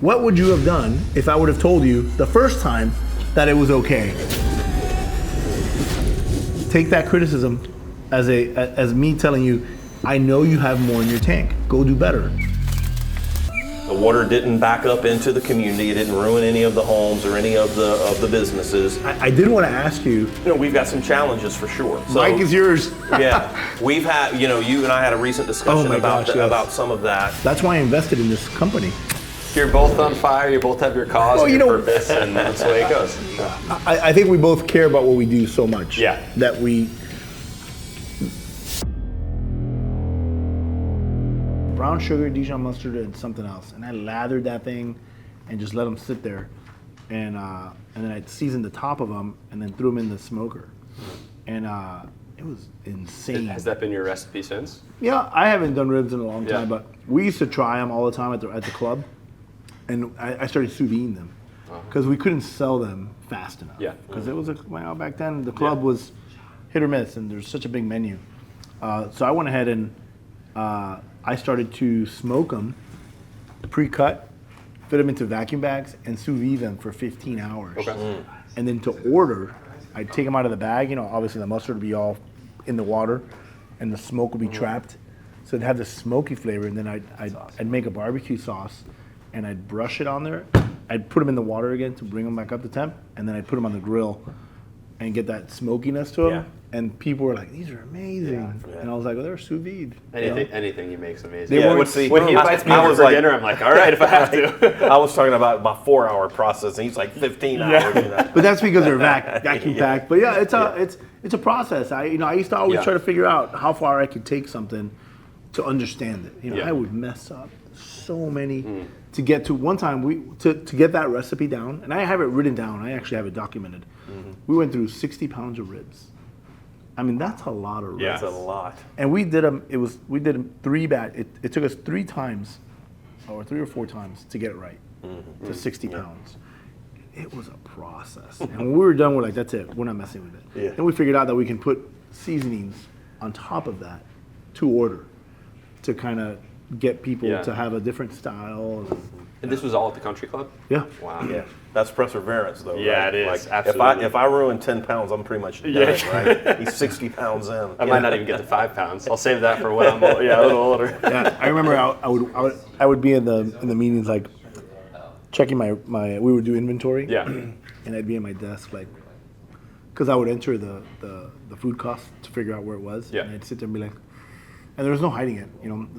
What would you have done if I would have told you the first time that it was okay? Take that criticism as me telling you, I know you have more in your tank. Go do better. The water didn't back up into the community. It didn't ruin any of the homes or any of the businesses. I did want to ask you. We've got some challenges for sure. So, Mike is yours. Yeah, we've had, you and I had a recent discussion about some of that. That's why I invested in this company. You're both on fire, you both have your cause and your purpose, and that's the way it goes. I think we both care about what we do so much. Yeah. That we... Brown sugar, Dijon mustard, and something else. And I lathered that thing and just let them sit there. And then I seasoned the top of them and then threw them in the smoker. And it was insane. Has that been your recipe since? Yeah, I haven't done ribs in a long time, but we used to try them all the time at the club. And I started sous videing them because we couldn't sell them fast enough. Yeah. Because it was back then the club was hit or miss, and there's such a big menu. So I went ahead and I started to smoke them, pre-cut, fit them into vacuum bags, and sous vide them for 15 hours. Okay. And then to order, I'd take them out of the bag. Obviously the mustard would be all in the water, and the smoke would be trapped. So it'd have this smoky flavor, and then I'd make a barbecue sauce. And I'd brush it on there. I'd put them in the water again to bring them back up to temp, and then I'd put them on the grill and get that smokiness to them. Yeah. And people were like, "These are amazing," and I was like, "Well, they're sous vide." Anything you make's amazing. When he invites me over for dinner, I'm like, all right, if I have to. I was talking about my 4-hour process, and he's like 15 hours. But that's because they're vacuum packed. But yeah, it's a process. I used to always try to figure out how far I could take something to understand it. I would mess up so many to get to. One time to get that recipe down, and I have it written down. I actually have it documented. We went through 60 pounds of ribs. I mean, that's a lot of ribs. Yeah, that's a lot. And we did them. We did them 3 batch. It took us 3 times, or 3 or 4 times to get it right to 60 pounds. It was a process. And when we were done, we're like, that's it. We're not messing with it. Yeah. Then we figured out that we can put seasonings on top of that to order, to kind of get people to have a different style. And this was all at the country club? Yeah. Wow. Yeah, that's perseverance, though. Yeah, right? it is. Like, Absolutely. If I ruin 10 pounds, I'm pretty much done, right? He's 60 pounds in. I might not even get to 5 pounds. I'll save that for when I'm a little older. Yeah, I remember I would be in the meetings, like checking my we would do inventory. Yeah. And I'd be at my desk, like, because I would enter the food cost to figure out where it was. Yeah. And I'd sit there and be like, and there was no hiding it.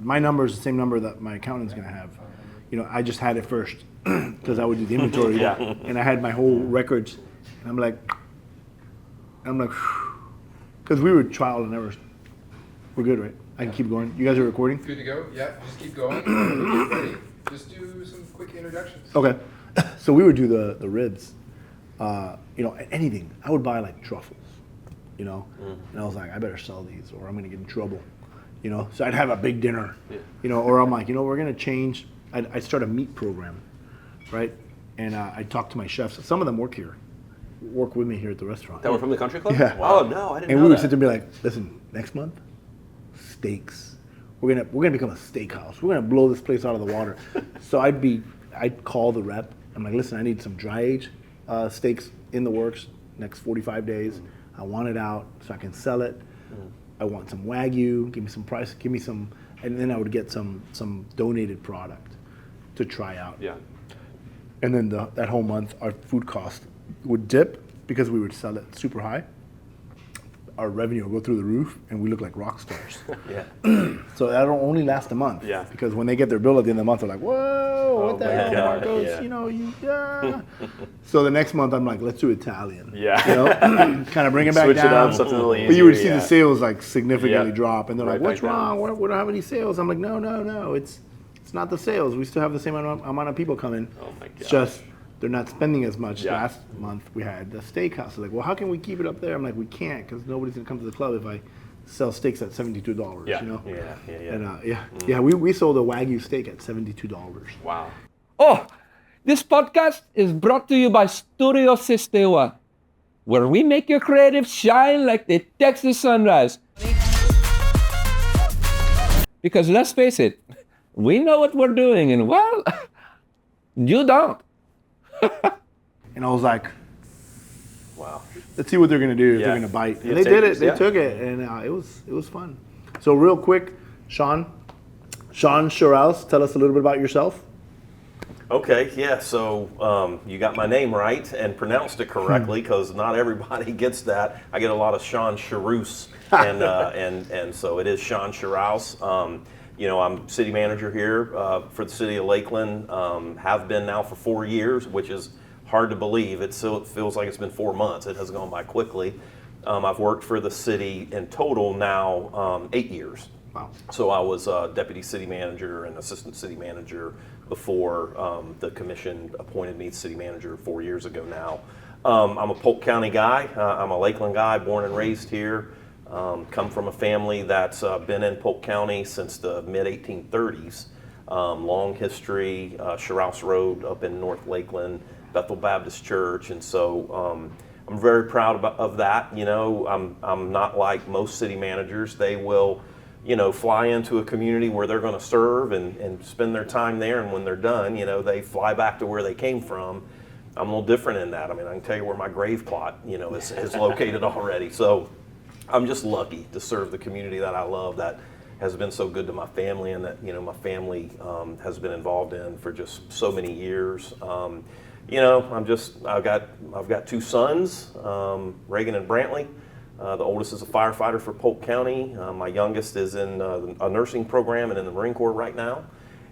My number is the same number that my accountant's gonna have. I just had it first because I would do the inventory. And I had my whole records. And I'm like, because we were trial and error. We're good, right? I can keep going. You guys are recording? Good to go? Yeah, just keep going. Get ready. Just do some quick introductions. Okay. So we would do the ribs. Anything. I would buy like truffles, and I was like, I better sell these or I'm gonna get in trouble. So I'd have a big dinner, or I'm like, we're gonna change. I'd start a meat program, right? And I'd talk to my chefs. Some of them work with me here at the restaurant. That were from the country club? Yeah. Wow. Oh, no, I didn't know And we would that. sit there and be like, listen, next month, steaks. We're gonna become a steakhouse. We're gonna blow this place out of the water. So I'd call the rep. I'm like, listen, I need some dry age steaks in the works next 45 days. I want it out so I can sell it. I want some Wagyu, give me some price, give me some, and then I would get some donated product to try out. Yeah. And then that whole month, our food cost would dip because we would sell it super high. Our revenue would go through the roof, and we look like rock stars. Yeah. So that'll only last a month. Yeah. Because when they get their bill at the end of the month, they're like, whoa, what the my hell, God, Marcos? yeah. So the next month, I'm like, let's do Italian. Yeah. Kind of bring it back Switch down. it up, something a little easier. But you would see the sales like significantly Yeah. drop, and they're like, Right what's back down. wrong? We don't have any sales. I'm like, no, it's not the sales. We still have the same amount of people coming. Oh my God. It's just they're not spending as much. Yeah. Last month we had the steakhouse. They're like, well, how can we keep it up there? I'm like, we can't because nobody's gonna come to the club if I sell steaks at $72. Yeah. And we sold a Wagyu steak at $72. Wow. Oh, this podcast is brought to you by Studio Sistewa, where we make your creative shine like the Texas sunrise. Because let's face it, we know what we're doing, and well, You don't. And I was like, Wow. let's see what they're gonna do. If Yeah. they're gonna bite, Yeah, and they did it. takers, They yeah. took it, and it was fun. So real quick, Shawn Sherrouse, tell us a little bit about yourself. Okay, yeah, so you got my name right and pronounced it correctly because not everybody gets that. I get a lot of Shawn Sherrouse, and so it is Shawn Sherrouse. I'm city manager here for the city of Lakeland. Have been now for 4 years, which is hard to believe. It feels like it's been 4 months. It has gone by quickly. I've worked for the city in total now 8 years. Wow. So I was deputy city manager and assistant city manager before the commission appointed me city manager 4 years ago now. I'm a Polk County guy. I'm a Lakeland guy, born and raised here. Come from a family that's been in Polk County since the mid-1830s. Long history, Sherrouse Road up in North Lakeland, Bethel Baptist Church, and so I'm very proud of that. I'm not like most city managers. They will fly into a community where they're going to serve and spend their time there, and when they're done, they fly back to where they came from. I'm a little different in that. I mean, I can tell you where my grave plot, is located already. So I'm just lucky to serve the community that I love, that has been so good to my family, and that my family has been involved in for just so many years. I've got 2 sons, Reagan and Brantley. The oldest is a firefighter for Polk County. My youngest is in a nursing program and in the Marine Corps right now.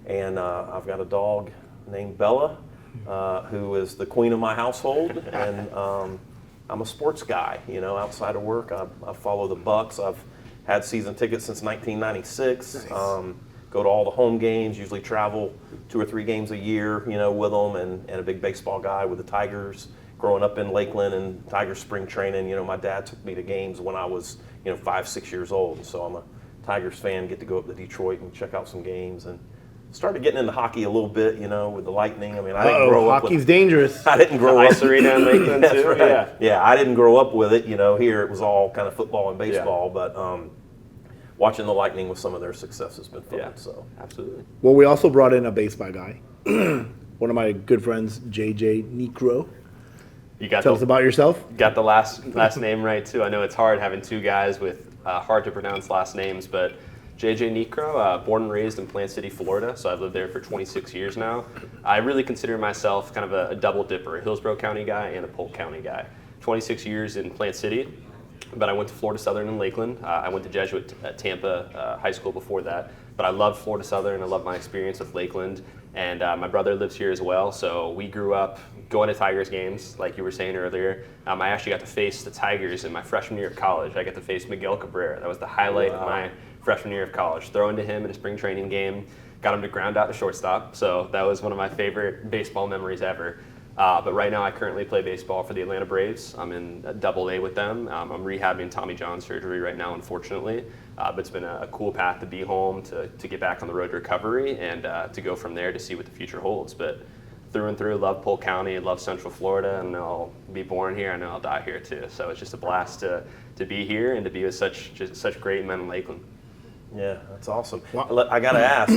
And I've got a dog named Bella, who is the queen of my household. And I'm a sports guy, outside of work. I follow the Bucks. I've had season tickets since 1996. Nice. Go to all the home games, usually travel 2 or 3 games a year, with them, and a big baseball guy with the Tigers. Growing up in Lakeland and Tiger spring training, my dad took me to games when I was, 5, 6 years old. So I'm a Tigers fan, get to go up to Detroit and check out some games, and started getting into hockey a little bit, with the Lightning. I mean, I didn't grow up with hockey's dangerous. I didn't grow up. Ice arena in Lakeland That's too. right. Yeah, I didn't grow up with it. Here it was all kind of football and baseball, but watching the Lightning with some of their success has been fun. Yeah, so absolutely. Well, we also brought in a baseball guy, one of my good friends, JJ Niekro. You got Tell us about yourself. Got the last name right too. I know it's hard having 2 guys with hard to pronounce last names, but JJ Niekro, born and raised in Plant City, Florida, so I've lived there for 26 years now. I really consider myself kind of a double dipper, a Hillsborough County guy and a Polk County guy. 26 years in Plant City, but I went to Florida Southern in Lakeland. I went to Jesuit at Tampa High School before that, but I love Florida Southern. I love my experience with Lakeland, and my brother lives here as well, so we grew up going to Tigers games, like you were saying earlier. I actually got to face the Tigers in my freshman year of college. I got to face Miguel Cabrera. That was the highlight of my freshman year of college. Throwing to him in a spring training game, got him to ground out the shortstop, so that was one of my favorite baseball memories ever. But right now I currently play baseball for the Atlanta Braves. I'm in Double-A with them. I'm rehabbing Tommy John surgery right now, unfortunately. But it's been a cool path to be home, to get back on the road to recovery, and to go from there to see what the future holds. But through and through, love Polk County and love Central Florida, and I'll be born here. I know I'll die here too. So it's just a blast to be here and to be with such great men in Lakeland. yeah, that's awesome. Wow. I got to ask,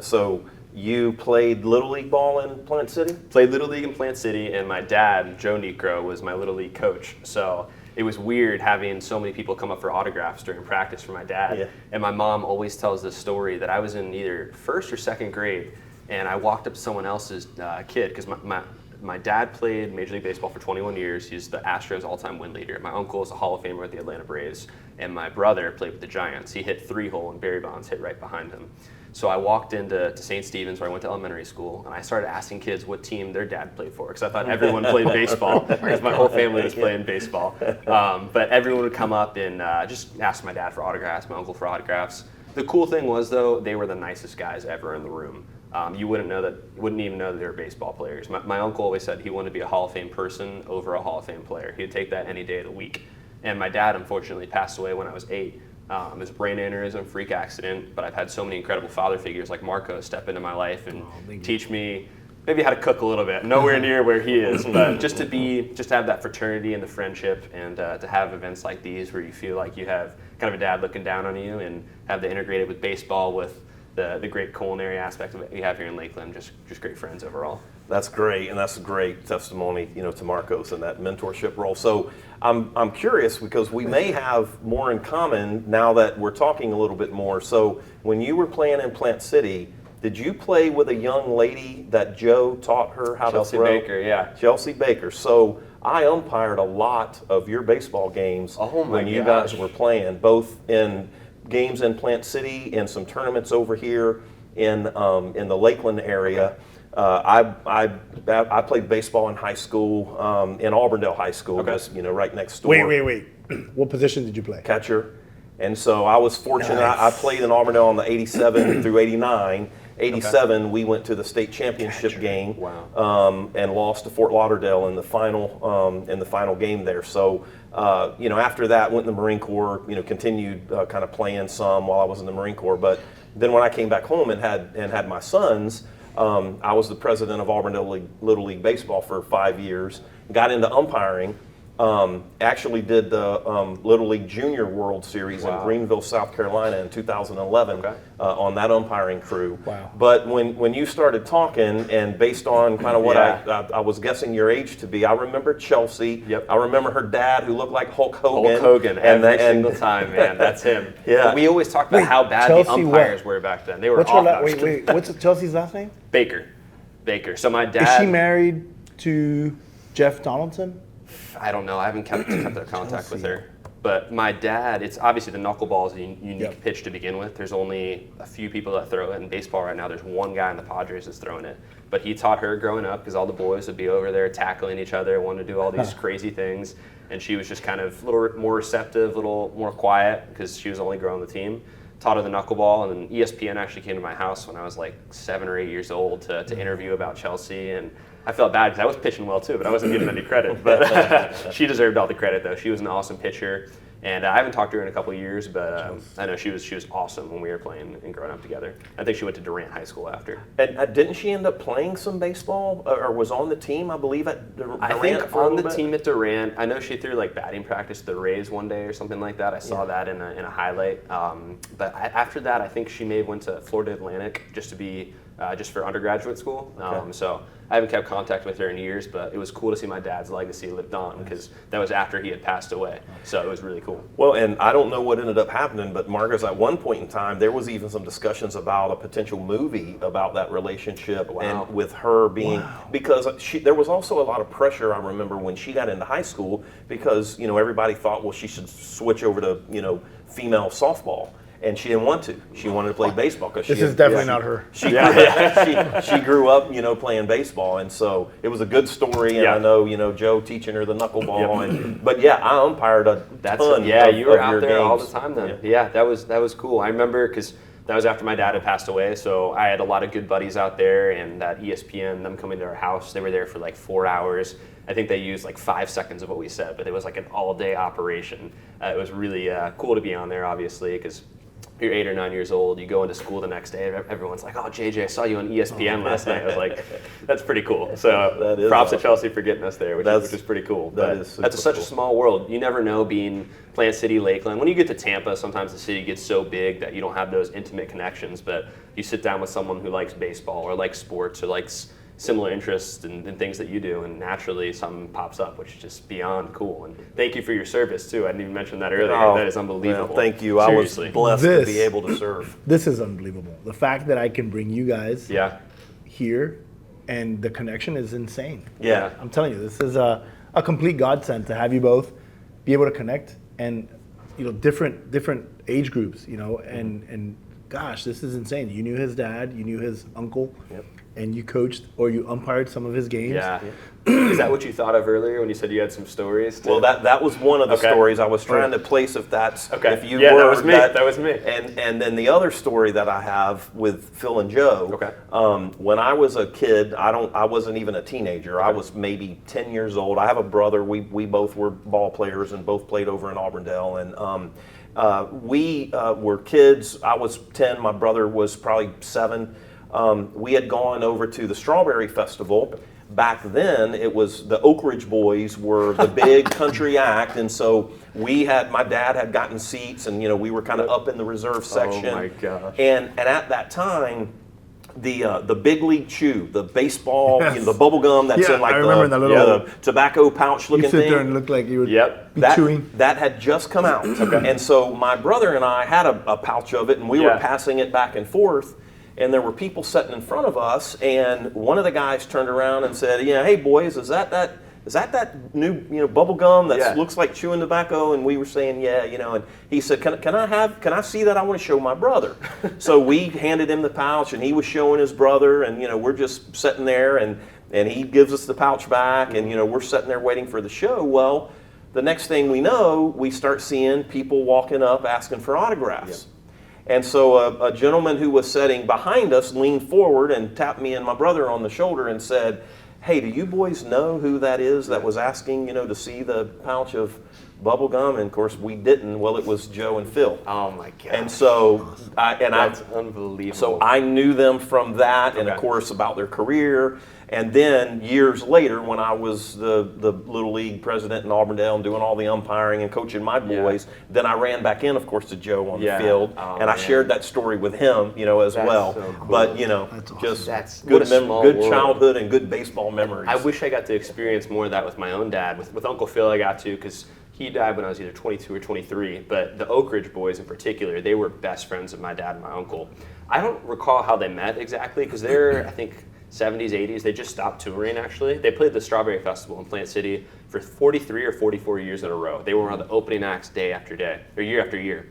so you played Little League ball in Plant City? Played Little League in Plant City, and my dad, Joe Niekro, was my Little League coach. So it was weird having so many people come up for autographs during practice for my dad. Yeah. And my mom always tells this story that I was in either 1st or 2nd grade, and I walked up to someone else's kid, because my dad played Major League Baseball for 21 years. He's the Astros all-time win leader. My uncle is a Hall of Famer with the Atlanta Braves, and my brother played with the Giants. He hit 3-hole, and Barry Bonds hit right behind him. So I walked into St. Stephen's, where I went to elementary school, and I started asking kids what team their dad played for, because I thought everyone played baseball, because my whole family was playing baseball. But everyone would come up and just ask my dad for autographs, my uncle for autographs. The cool thing was, though, they were the nicest guys ever in the room. You wouldn't even know that they were baseball players. My uncle always said he wanted to be a Hall of Fame person over a Hall of Fame player. He'd take that any day of the week. And my dad, unfortunately, passed away when I was 8. It was a brain aneurysm, freak accident, but I've had so many incredible father figures like Marcos step into my life and teach me maybe how to cook a little bit. Nowhere near where he is, but just to have that fraternity and the friendship, and to have events like these where you feel like you have kind of a dad looking down on you, and have that integrated with baseball, with the great culinary aspect of it we have here in Lakeland. Just great friends overall. That's great, and that's a great testimony, to Marcos and that mentorship role. So I'm curious because we may have more in common now that we're talking a little bit more. So when you were playing in Plant City, did you play with a young lady that Joe taught her how Chelsea to throw? Baker, yeah. Chelsea Baker. So I umpired a lot of your baseball games when you guys were playing, both in games in Plant City and some tournaments over here in the Lakeland area. I played baseball in high school, in Auburndale High School, just right next door. Wait. What position did you play? Catcher. And so I was fortunate. I played in Auburndale in the 87 through 89. 87, we went to the state championship game. Wow. And lost to Fort Lauderdale in the final game there. So after that, went in the Marine Corps. Continued kind of playing some while I was in the Marine Corps. But then when I came back home and had my sons, I was the president of Auburndale Little League Baseball for 5 years. Got into umpiring. Actually did the Little League Junior World Series in Greenville, South Carolina in 2011 on that umpiring crew. Wow. But when you started talking, and based on kind of what I was guessing your age to be, I remember Chelsea. Yep. I remember her dad who looked like Hulk Hogan. Hulk Hogan, every single time, man. That's him. Yeah. We always talked about how bad Chelsea the umpires were back then. They were awful. Wait. What's Chelsea's last name? Baker. So my Is dad. she married to Jeff Donaldson? I don't know. I haven't kept their contact with her. But my dad, it's obviously the knuckleball is a unique pitch to begin with. There's only a few people that throw it in baseball right now. There's one guy in the Padres that's throwing it. But he taught her growing up because all the boys would be over there tackling each other, wanting to do all these crazy things. And she was just kind of a little more receptive, a little more quiet because she was only growing the team. Taught her the knuckleball, and then ESPN actually came to my house when I was like 7 or 8 years old to interview about Chelsea. And I felt bad because I was pitching well too, but I wasn't getting any credit. But she deserved all the credit though. She was an awesome pitcher, and I haven't talked to her in a couple of years, but I know she was awesome when we were playing and growing up together. I think she went to Durant High School after. And didn't she end up playing some baseball, or was on the team, I believe, at Durant? I think for a on the little bit? team at Durant. I know she threw like batting practice to the Rays one day or something like that. I saw that in a highlight. But after that, I think she may have went to Florida Atlantic just to be just for undergraduate school. So I haven't kept contact with her in years, but it was cool to see my dad's legacy lived on because that was after he had passed away. So it was really cool. Well, and I don't know what ended up happening, but Marcos, at one point in time, there was even some discussions about a potential movie about that relationship and with her being, because there was also a lot of pressure, I remember, when she got into high school because, everybody thought, well, she should switch over to, female softball. And she didn't want to. She wanted to play baseball because This is definitely not her. She grew up, playing baseball, and so it was a good story. And I know, Joe teaching her the knuckleball, but I umpired a ton. You were out there games. all the time then. Yeah, that was cool. I remember because that was after my dad had passed away, so I had a lot of good buddies out there, and that ESPN, them coming to our house, they were there for like 4 hours. I think they used like 5 seconds of what we said, but it was like an all-day operation. It was really cool to be on there, obviously, because you're 8 or 9 years old, you go into school the next day, everyone's like, oh, JJ, I saw you on ESPN last night. I was like, that's pretty cool. So props to Chelsea for getting us there, which is pretty cool. That's such a small world. You never know being Plant City, Lakeland. When you get to Tampa, sometimes the city gets so big that you don't have those intimate connections, but you sit down with someone who likes baseball or likes sports or likes similar interests and things that you do, and naturally something pops up, which is just beyond cool. And thank you for your service too. I didn't even mention that earlier. That is unbelievable. Well, thank you. Seriously. I was blessed to be able to serve. This is unbelievable. The fact that I can bring you guys here, and the connection is insane. Yeah. I'm telling you, this is a complete godsend to have you both be able to connect, and different age groups, and gosh, this is insane. You knew his dad, you knew his uncle. Yep. And you coached or you umpired some of his games. Yeah. Is that what you thought of earlier when you said you had some stories? Well, that was one of the stories. I was trying to place if that's if you were. That was me. That was me. And then the other story that I have with Phil and Joe. When I was a kid, I wasn't even a teenager. I was maybe 10 years old. I have a brother. We both were ball players and both played over in Auburndale. And we were kids. I was 10. My brother was probably 7. we had gone over to the Strawberry Festival. Back then, it was the Oak Ridge Boys were the big country act, and so my dad had gotten seats, and we were kind of up in the reserve section. Oh my gosh! And at that time, the Big League Chew, the baseball, the bubble gum that's in like I remember that little the tobacco pouch looking You sit thing. there and look like you would be that, chewing. That had just come out. And so my brother and I had a pouch of it, and we were passing it back and forth. And there were people sitting in front of us, and one of the guys turned around and said, "Hey boys, is that new bubble gum that looks like chewing tobacco?" And we were saying, "Yeah," And he said, "Can I see that? I want to show my brother." So we handed him the pouch, and he was showing his brother, and we're just sitting there, and he gives us the pouch back, and we're sitting there waiting for the show. Well, the next thing we know, we start seeing people walking up asking for autographs. And so a gentleman who was sitting behind us leaned forward and tapped me and my brother on the shoulder and said, "Hey, do you boys know who that is that was asking, to see the pouch of bubble gum?" And of course we didn't. Well, it was Joe and Phil. Oh my God! And so that's unbelievable. So I knew them from that, and of course about their career. And then years later, when I was the Little League president in Auburndale and doing all the umpiring and coaching my boys, then I ran back in, of course, to Joe on the field, and I shared that story with him, as well. So cool. But awesome. just good good childhood and good baseball memories. I wish I got to experience more of that with my own dad. With Uncle Phil, I got to, because he died when I was either 22 or 23. But the Oak Ridge Boys in particular, they were best friends of my dad and my uncle. I don't recall how they met exactly, because they're, I think, 70s, 80s, they just stopped touring actually. They played the Strawberry Festival in Plant City for 43 or 44 years in a row. They were on the opening acts day after day, or year after year.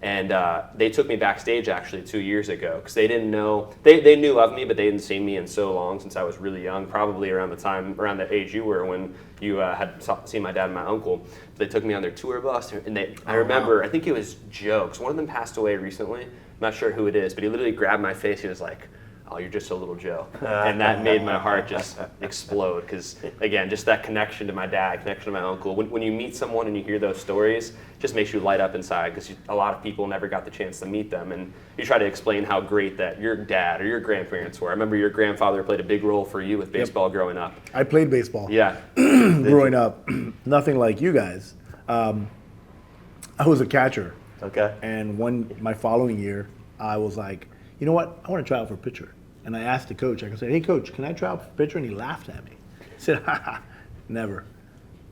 And they took me backstage actually 2 years ago, because they didn't know, they knew of me, but they hadn't seen me in so long since I was really young, probably around the age you were when you had seen my dad and my uncle. They took me on their tour bus, and I remember, I think it was Joe, because one of them passed away recently. I'm not sure who it is, but he literally grabbed my face. He was like, "Oh, you're just a little Joe." And that made my heart just explode, because, again, just that connection to my dad, connection to my uncle. When you meet someone and you hear those stories, it just makes you light up inside, because a lot of people never got the chance to meet them. And you try to explain how great that your dad or your grandparents were. I remember your grandfather played a big role for you with baseball growing up. I played baseball. Yeah. Growing up, nothing like you guys. I was a catcher. Okay. And my following year, I was like, you know what? I want to try out for pitcher. And I asked the coach, I said, "Hey coach, can I try out for pitcher?" And he laughed at me. He said, "Ha, never."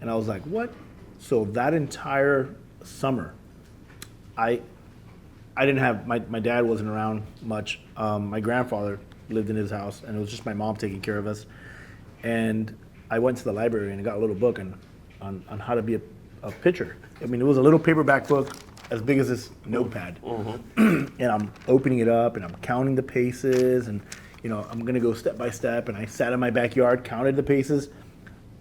And I was like, "What?" So that entire summer, I didn't have, my dad wasn't around much. My grandfather lived in his house, and it was just my mom taking care of us. And I went to the library and got a little book on how to be a pitcher. I mean, it was a little paperback book as big as this notepad. And I'm opening it up, and I'm counting the paces, and I'm going to go step by step. And I sat in my backyard, counted the paces.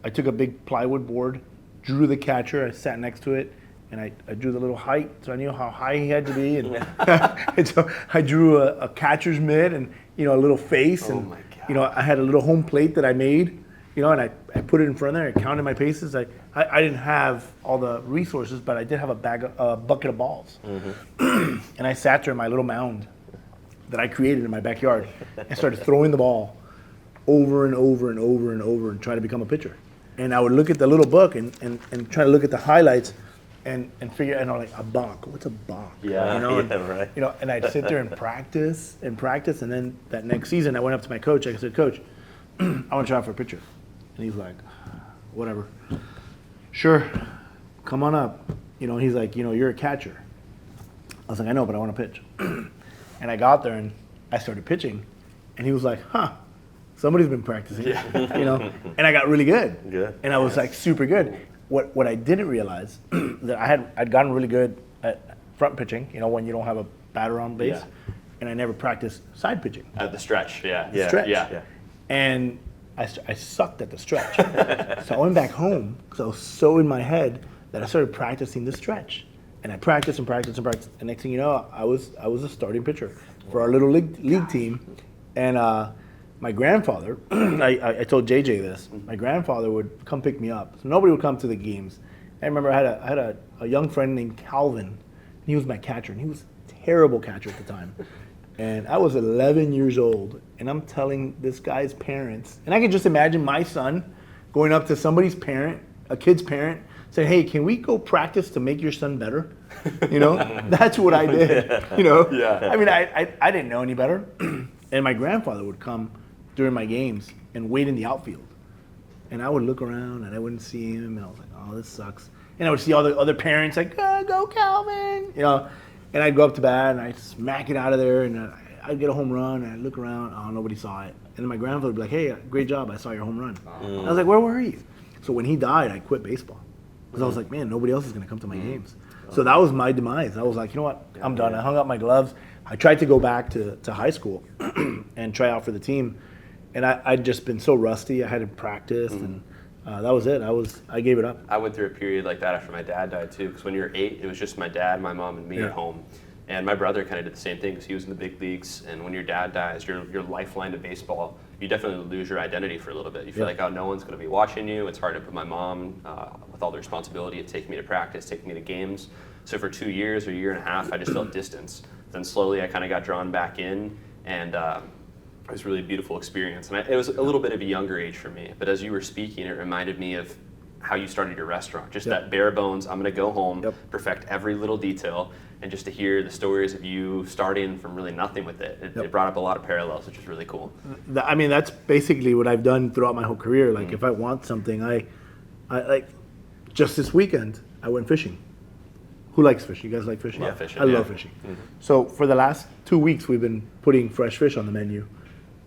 I took a big plywood board, drew the catcher. I sat next to it, and I drew the little height, so I knew how high he had to be. And, and so I drew a catcher's mitt and, a little face. Oh and, my God. I had a little home plate that I made, and I put it in front of there. I counted my paces. I didn't have all the resources, but I did have a bucket of balls. And I sat there in my little mound that I created in my backyard and started throwing the ball over and over and over and over and try to become a pitcher. And I would look at the little book and try to look at the highlights and figure, and I'm like, a balk. What's a balk? Yeah, right. And I'd sit there and practice, and then that next season I went up to my coach. I said, "Coach, I want to try out for a pitcher." And he's like, "Whatever. Sure, come on up." He's like, "You're a catcher." I was like, "I know, but I want to pitch." And I got there and I started pitching, and he was like, "Huh, somebody's been practicing." And I got really good. Good. And I was like super good. What I didn't realize that I'd gotten really good at front pitching, when you don't have a batter on base, and I never practiced side pitching. At the stretch, Stretch. Yeah. And I sucked at the stretch. So I went back home because I was so in my head that I started practicing the stretch. And I practiced and practiced and practiced. And next thing you know, I was a starting pitcher for our little league team. And my grandfather, I told JJ this, my grandfather would come pick me up. So nobody would come to the games. I remember I had a young friend named Calvin, and he was my catcher, and he was a terrible catcher at the time. And I was 11 years old, and I'm telling this guy's parents, and I can just imagine my son going up to somebody's parent, a kid's parent, saying, "Hey, can we go practice to make your son better?" You know, that's what I did. You know, I mean, I didn't know any better, and my grandfather would come during my games and wait in the outfield, and I would look around and I wouldn't see him, and I was like, "Oh, this sucks." And I would see all the other parents like, "Go Calvin," you know. And I'd go up to bat and I'd smack it out of there, and I'd get a home run, and I'd look around, oh, nobody saw it. And then my grandfather would be like, "Hey, great job, I saw your home run." I was like, "Where were you?" So when he died, I quit baseball. Because I was like, man, nobody else is going to come to my games. So that was my demise. I was like, you know what, I'm done. I hung up my gloves. I tried to go back to high school and try out for the team. And I'd just been so rusty. I hadn't practiced, and that was it. I gave it up. I went through a period like that after my dad died too, because when you're 8, it was just my dad, my mom, and me at home. And my brother kind of did the same thing because he was in the big leagues. And when your dad dies, your lifeline to baseball, you definitely lose your identity for a little bit. You feel like, oh, no one's going to be watching you. It's hard to put my mom with all the responsibility of taking me to practice, taking me to games. So for 2 years or a year and a half, I just felt distance. Then slowly I kind of got drawn back in, and it was a really beautiful experience. And it was a little bit of a younger age for me. But as you were speaking, it reminded me of how you started your restaurant. Just that bare bones, I'm going to go home, perfect every little detail. And just to hear the stories of you starting from really nothing with it, it brought up a lot of parallels, which is really cool. I mean, that's basically what I've done throughout my whole career. Like, if I want something, I like, just this weekend, I went fishing. Who likes fishing? You guys like fishing? Yeah, fishing. I love fishing. So for the last 2 weeks, we've been putting fresh fish on the menu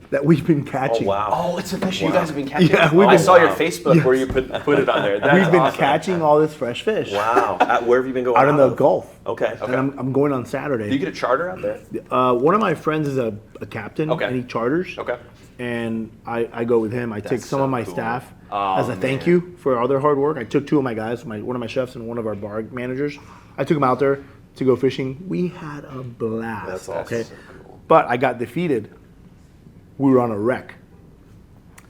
that we've been catching. Oh, wow. Oh, it's a fish you guys have been catching? Yeah, I saw your Facebook where you put it on there. That's We've been awesome. catching all this fresh fish. Wow. Where have you been going? Out in the of? Gulf. Okay. And I'm going on Saturday. Do you get a charter out there? One of my friends is a captain, and he charters. Okay. And I go with him. I take some so of my cool. staff Oh, as a thank you for all their hard work. I took 2 of my guys, one of my chefs and one of our bar managers. I took them out there to go fishing. We had a blast. That's awesome. Okay. But I got defeated. We were on a wreck,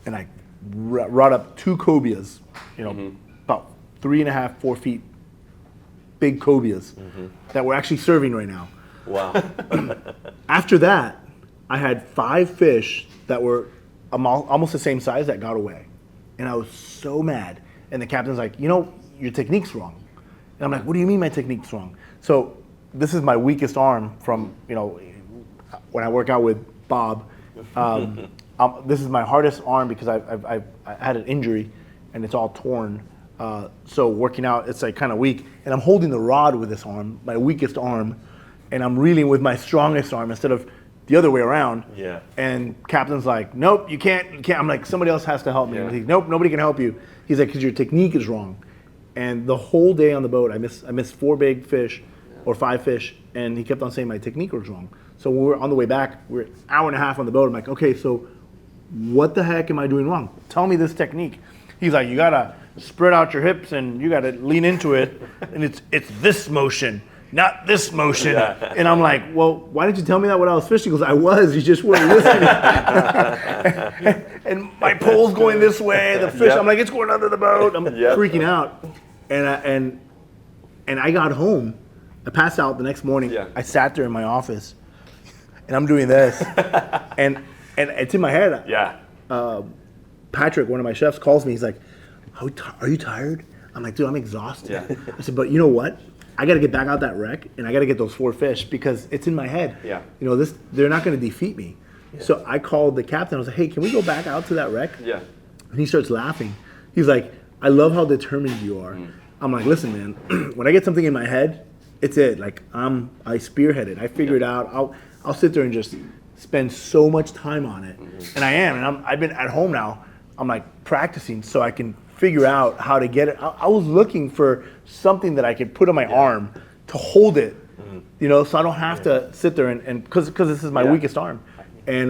and I brought up 2 cobias, about 3.5, 4 feet big cobias that we're actually serving right now. Wow. After that, I had 5 fish that were almost the same size that got away. And I was so mad. And the captain's like, your technique's wrong. And I'm like, what do you mean my technique's wrong? So this is my weakest arm from, when I work out with Bob. This is my hardest arm because I had an injury and it's all torn. So working out, it's like kind of weak. And I'm holding the rod with this arm, my weakest arm, and I'm reeling with my strongest arm instead of the other way around. Yeah. And captain's like, nope, you can't. I'm like, somebody else has to help me. He's, nope, nobody can help you. He's like, because your technique is wrong. And the whole day on the boat, I missed 4 big fish or 5 fish, and he kept on saying my technique was wrong. So when we were on the way back, we're an hour and a half on the boat. I'm like, okay, so what the heck am I doing wrong? Tell me this technique. He's like, you gotta spread out your hips and you gotta lean into it, and it's this motion, not this motion. And I'm like, well, why didn't you tell me that when I was fishing? He goes, I was, you just weren't listening. And my pole's going this way, the fish, I'm like, it's going under the boat. I'm freaking out. And I got home. I passed out the next morning. I sat there in my office, and I'm doing this, and it's in my head. Patrick, one of my chefs, calls me. He's like, "Are you tired?" I'm like, "Dude, I'm exhausted." I said, "But you know what? I got to get back out that wreck, and I got to get those 4 fish because it's in my head. They're not going to defeat me." So I called the captain. I was like, "Hey, can we go back out to that wreck?" And he starts laughing. He's like, "I love how determined you are." I'm like, "Listen, man. When I get something in my head, it's it. Like I spearhead it. I figure it out. I'll sit there and just spend so much time on it, and I am. And I've been at home now. I'm like practicing so I can figure out how to get it. I was looking for something that I could put on my arm to hold it, so I don't have to sit there and because this is my weakest arm, and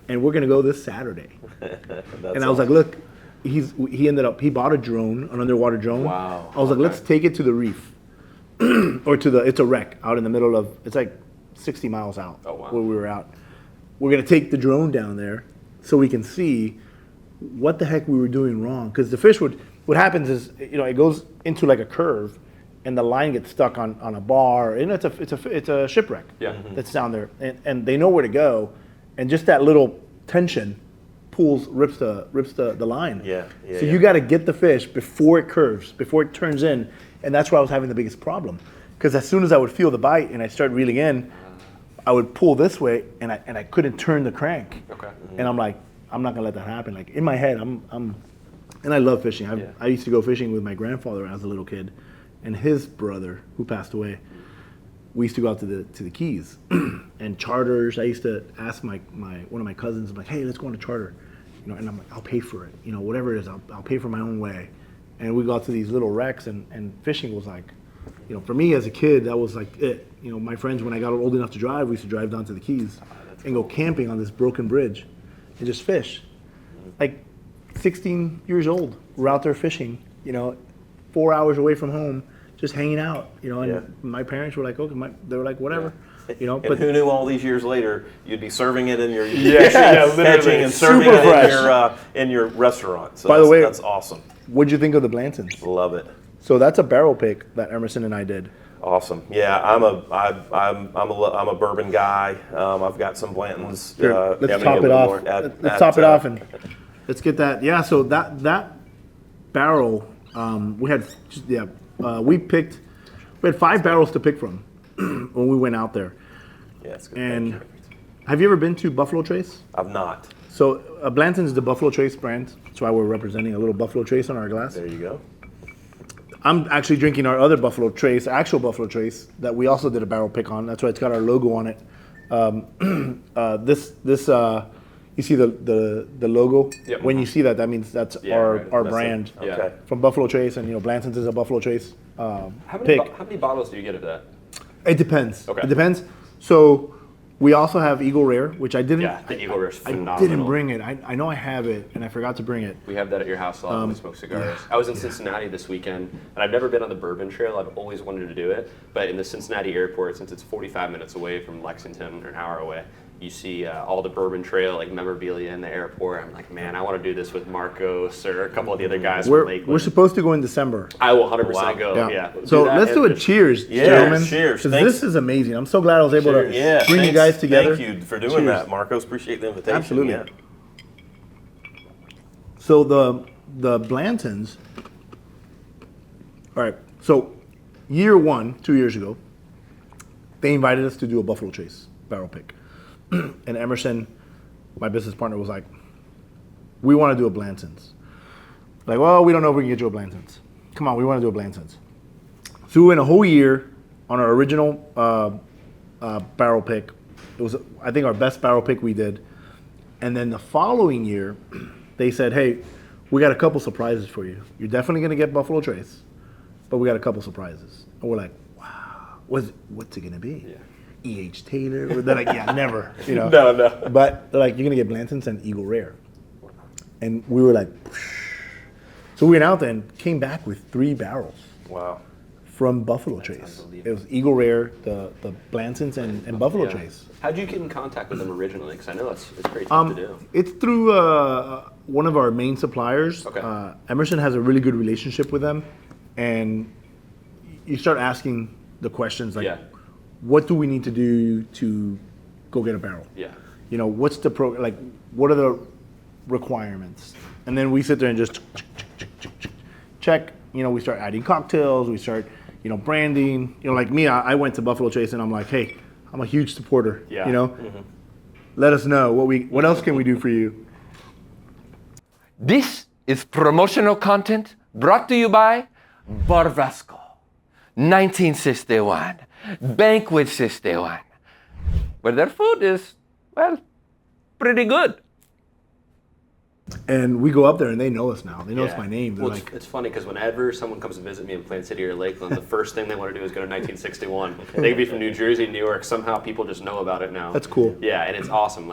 we're gonna go this Saturday. And I was like, look, he bought a drone, an underwater drone. Wow. I was like, let's take it to the reef. Or it's a wreck out in the middle of, it's like 60 miles out where we were out. We're going to take the drone down there so we can see what the heck we were doing wrong. Because the fish what happens is, it goes into like a curve, and the line gets stuck on a bar, and it's a shipwreck. Yeah. That's down there, and they know where to go, and just that little tension rips the line. Yeah, So you got to get the fish before it curves, before it turns in, and that's where I was having the biggest problem, because as soon as I would feel the bite and I start reeling in, I would pull this way, and I couldn't turn the crank. Okay. And I'm like, I'm not gonna let that happen. Like in my head, and I love fishing. I used to go fishing with my grandfather as a little kid, and his brother who passed away. We used to go out to the Keys and charters. I used to ask one of my cousins, I'm like, hey, let's go on a charter, and I'm like, I'll pay for it, whatever it is, I'll pay for my own way. And we go out to these little wrecks, and fishing was like, for me as a kid, that was like it. My friends, when I got old enough to drive, we used to drive down to the Keys and go camping on this broken bridge and just fish. Like 16 years old, we're out there fishing, 4 hours away from home, just hanging out, and my parents were like, okay, they were like, whatever, And but who knew all these years later you'd be serving it in your literally. catching and serving Super it fresh. in your restaurant. So By the way, that's awesome. what'd you think of the Blantons? Love it. So that's a barrel pick that Emerson and I did. Awesome. Yeah, I'm a bourbon guy. I've got some Blantons. Here, let's coming top a it little off. more Let's top it off and let's get that. Yeah, so that barrel, we had we had 5 barrels to pick from when we went out there. Yeah, it's good. And Thank you. have you ever been to Buffalo Trace? I've not. So Blanton's is the Buffalo Trace brand. That's why we're representing a little Buffalo Trace on our glass. There you go. I'm actually drinking our other Buffalo Trace, actual Buffalo Trace, that we also did a barrel pick on. That's why it's got our logo on it. You see the logo? Yep. When you see that, that means that's our That's brand. it. Yeah. Okay. From Buffalo Trace, and Blanton's is a Buffalo Trace How pick. many bottles do you get of that? It depends. Okay. It depends. So we also have Eagle Rare, which I didn't. Yeah, the Eagle Rare is I phenomenal. didn't bring it. I know I have it, and I forgot to bring it. We have that at your house a lot when we smoke cigars. I was in Cincinnati this weekend, and I've never been on the Bourbon Trail. I've always wanted to do it. But in the Cincinnati airport, since it's 45 minutes away from Lexington, or an hour away, you see all the Bourbon Trail memorabilia in the airport. I'm like, man, I want to do this with Marcos or a couple of the other guys from Lakeland. We're supposed to go in December. I will 100% go. Yeah. So that let's do and a cheers, Yeah, gentlemen. cheers. 'Cause Thanks. this is amazing. I'm so glad I was able to Yeah, bring you guys together. Thank you for doing Cheers. that, Marcos. Appreciate the invitation. Absolutely. Yeah. So the Blantons. All right. So year 1, 2 years ago, they invited us to do a Buffalo Trace barrel pick, and Emerson, my business partner, was like, "We want to do a Blantons." Like, well, we don't know if we can get you a Blantons. Come on, we want to do a Blantons. So we went a whole year on our original barrel pick. It was, I think, our best barrel pick we did. And then the following year, they said, hey, we got a couple surprises for you. You're definitely going to get Buffalo Trace, but we got a couple surprises. And we're like, wow, what's it going to be? Yeah. E.H. Taylor? They're like, yeah, never. No. But they're like, you're going to get Blantons and Eagle Rare. And we were like, whoosh. So we went out there and came back with 3 barrels Wow. from Buffalo Trace. unbelievable. It was Eagle Rare, the Blantons, and Buffalo Yeah. Trace. How'd you get in contact with them originally? Because I know it's pretty tough to do. It's through one of our main suppliers. Okay. Emerson has a really good relationship with them, and you start asking the questions like, Yeah. what do we need to do to go get a barrel? Yeah. What's the what are the requirements? And then we sit there and just check. We start adding cocktails. We start, branding. Like me, I went to Buffalo Trace and I'm like, hey, I'm a huge supporter. Yeah. Let us know what else can we do for you. This is promotional content brought to you by Barvasco, 1961, Banquet 61, where their food is, pretty good. And we go up there and they know us now. They know it's Yeah. my name. They're Well, like, it's funny because whenever someone comes to visit me in Plant City or Lakeland, the first thing they want to do is go to 1961. They could be from New Jersey, New York. Somehow people just know about it now. That's cool. Yeah, and it's awesome.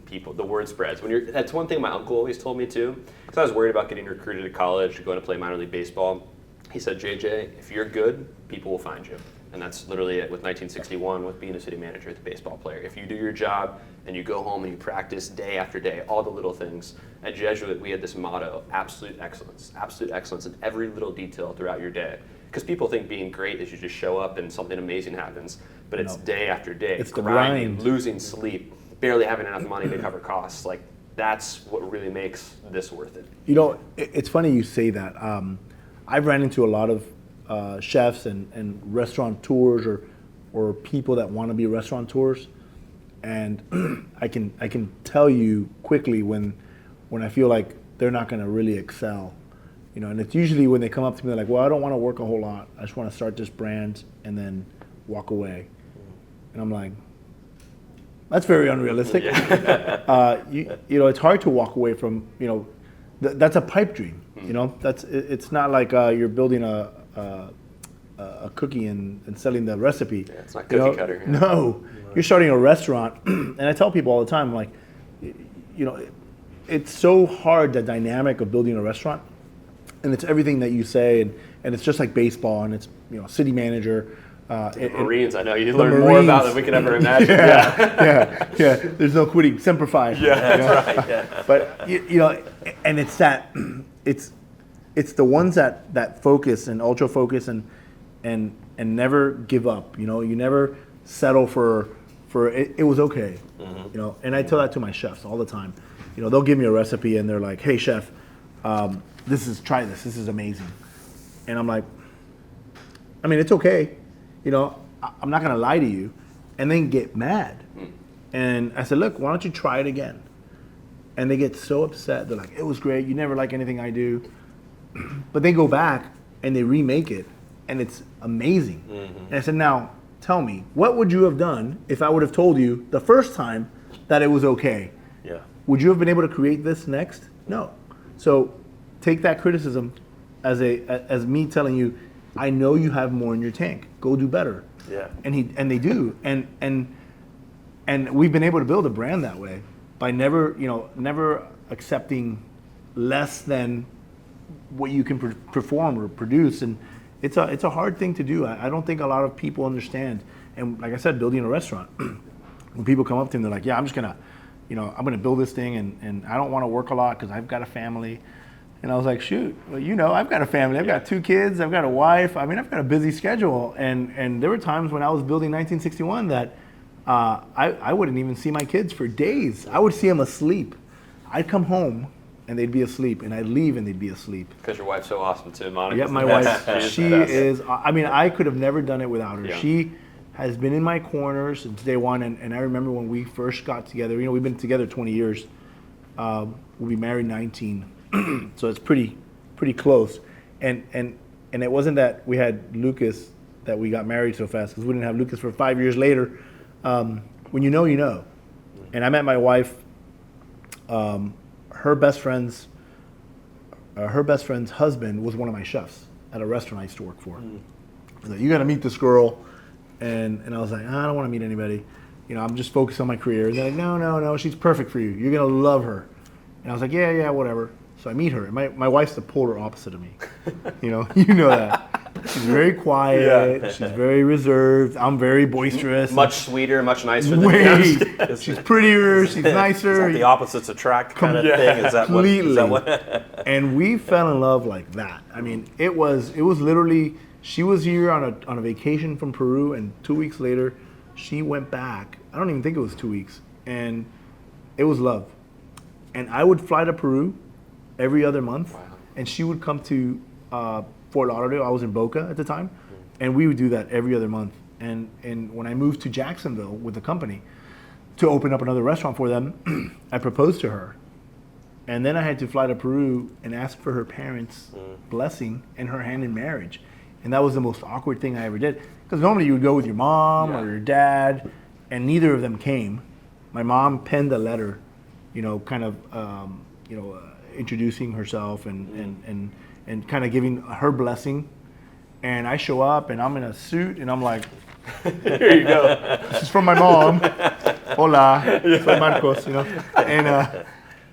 The word spreads. That's one thing my uncle always told me too. Because I was worried about getting recruited to college, going to play minor league baseball. He said, JJ, if you're good, people will find you. And that's literally it with 1961 with being a city manager, the baseball player. If you do your job and you go home and you practice day after day, all the little things. At Jesuit, we had this motto, absolute excellence in every little detail throughout your day. Because people think being great is you just show up and something amazing happens, but it's day after day. It's the grinding, grind. losing sleep, barely having enough money to cover costs. Like, that's what really makes this worth it. You know, it's funny you say that. I've ran into a lot of chefs and restaurateurs or people that want to be restaurateurs, and I can tell you quickly when I feel like they're not going to really excel. You know, and it's usually when they come up to me, they're like, well, I don't want to work a whole lot. I just want to start this brand and then walk away. And I'm like, that's very unrealistic. You know, it's hard to walk away from, you know, that's a pipe dream. You know, it's not like you're building a cookie and selling the recipe. Yeah, it's not cookie cutter. Yeah. No, you're starting a restaurant. And I tell people all the time, like, you know, it's so hard, the dynamic of building a restaurant. And it's everything that you say, and it's just like baseball, and it's, you know, city manager. Marines, I know you learn more about than we can ever imagine. Yeah. There's no quitting. Semper Fi. Yeah, that's right. Yeah. But you know, and it's that, it's the ones that focus and ultra focus and never give up. You know, you never settle for it was okay. You know, and I tell that to my chefs all the time. You know, they'll give me a recipe and they're like, "Hey, chef, try this. This is amazing." And I'm like, I mean, it's okay. You know, I'm not gonna lie to you, and then get mad. And I said, look, why don't you try it again? And they get so upset. They're like, it was great. You never like anything I do. But they go back and they remake it, and it's amazing. And I said, now tell me, what would you have done if I would have told you the first time that it was okay? Yeah. Would you have been able to create this next? No. So take that criticism as me telling you, I know you have more in your tank. Go do better. Yeah. And they do. And we've been able to build a brand that way by never accepting less than what you can perform or produce. And it's a hard thing to do. I don't think a lot of people understand. And like I said, building a restaurant, when people come up to me, they're like, yeah, I'm gonna build this thing, and I don't want to work a lot because I've got a family. And I was like, shoot, well, you know, I've got a family. I've got 2 kids. I've got a wife. I mean, I've got a busy schedule. And there were times when I was building 1961 that I wouldn't even see my kids for days. I would see them asleep. I'd come home and they'd be asleep, and I'd leave and they'd be asleep. Because your wife's so awesome too, Monica. Yeah, my wife, she the best. is, I mean, I could have never done it without her. Yeah. She has been in my corner since day one, and I remember when we first got together, you know, we've been together 20 years. We'll be married 19. So it's pretty close, and it wasn't that we had Lucas that we got married so fast, because we didn't have Lucas for 5 years later. When you know, you know. And I met my wife. Her best friend's husband was one of my chefs at a restaurant I used to work for. He's like, you got to meet this girl, and I was like, I don't want to meet anybody. You know, I'm just focused on my career. And they're like, no, she's perfect for you. You're gonna love her. And I was like, yeah, whatever. So I meet her, and my wife's the polar opposite of me. You know that. She's very quiet. Yeah. She's very reserved. I'm very boisterous. Much sweeter, much nicer than Way. yours. She's prettier. She's nicer. Is that the opposites attract kind of thing? Is that Completely. what? And we fell in love like that. I mean, it was literally, she was here on a vacation from Peru, and 2 weeks later, she went back. I don't even think it was 2 weeks, and it was love. And I would fly to Peru every other month, and she would come to Fort Lauderdale. I was in Boca at the time, and we would do that every other month. And when I moved to Jacksonville with the company to open up another restaurant for them, I proposed to her. And then I had to fly to Peru and ask for her parents' blessing and her hand in marriage. And that was the most awkward thing I ever did. Because normally you would go with your mom or your dad, and neither of them came. My mom penned a letter, you know, kind of, introducing herself and kind of giving her blessing. And I show up and I'm in a suit and I'm like, here you go. This is from my mom. Hola, soy Marcos, you know.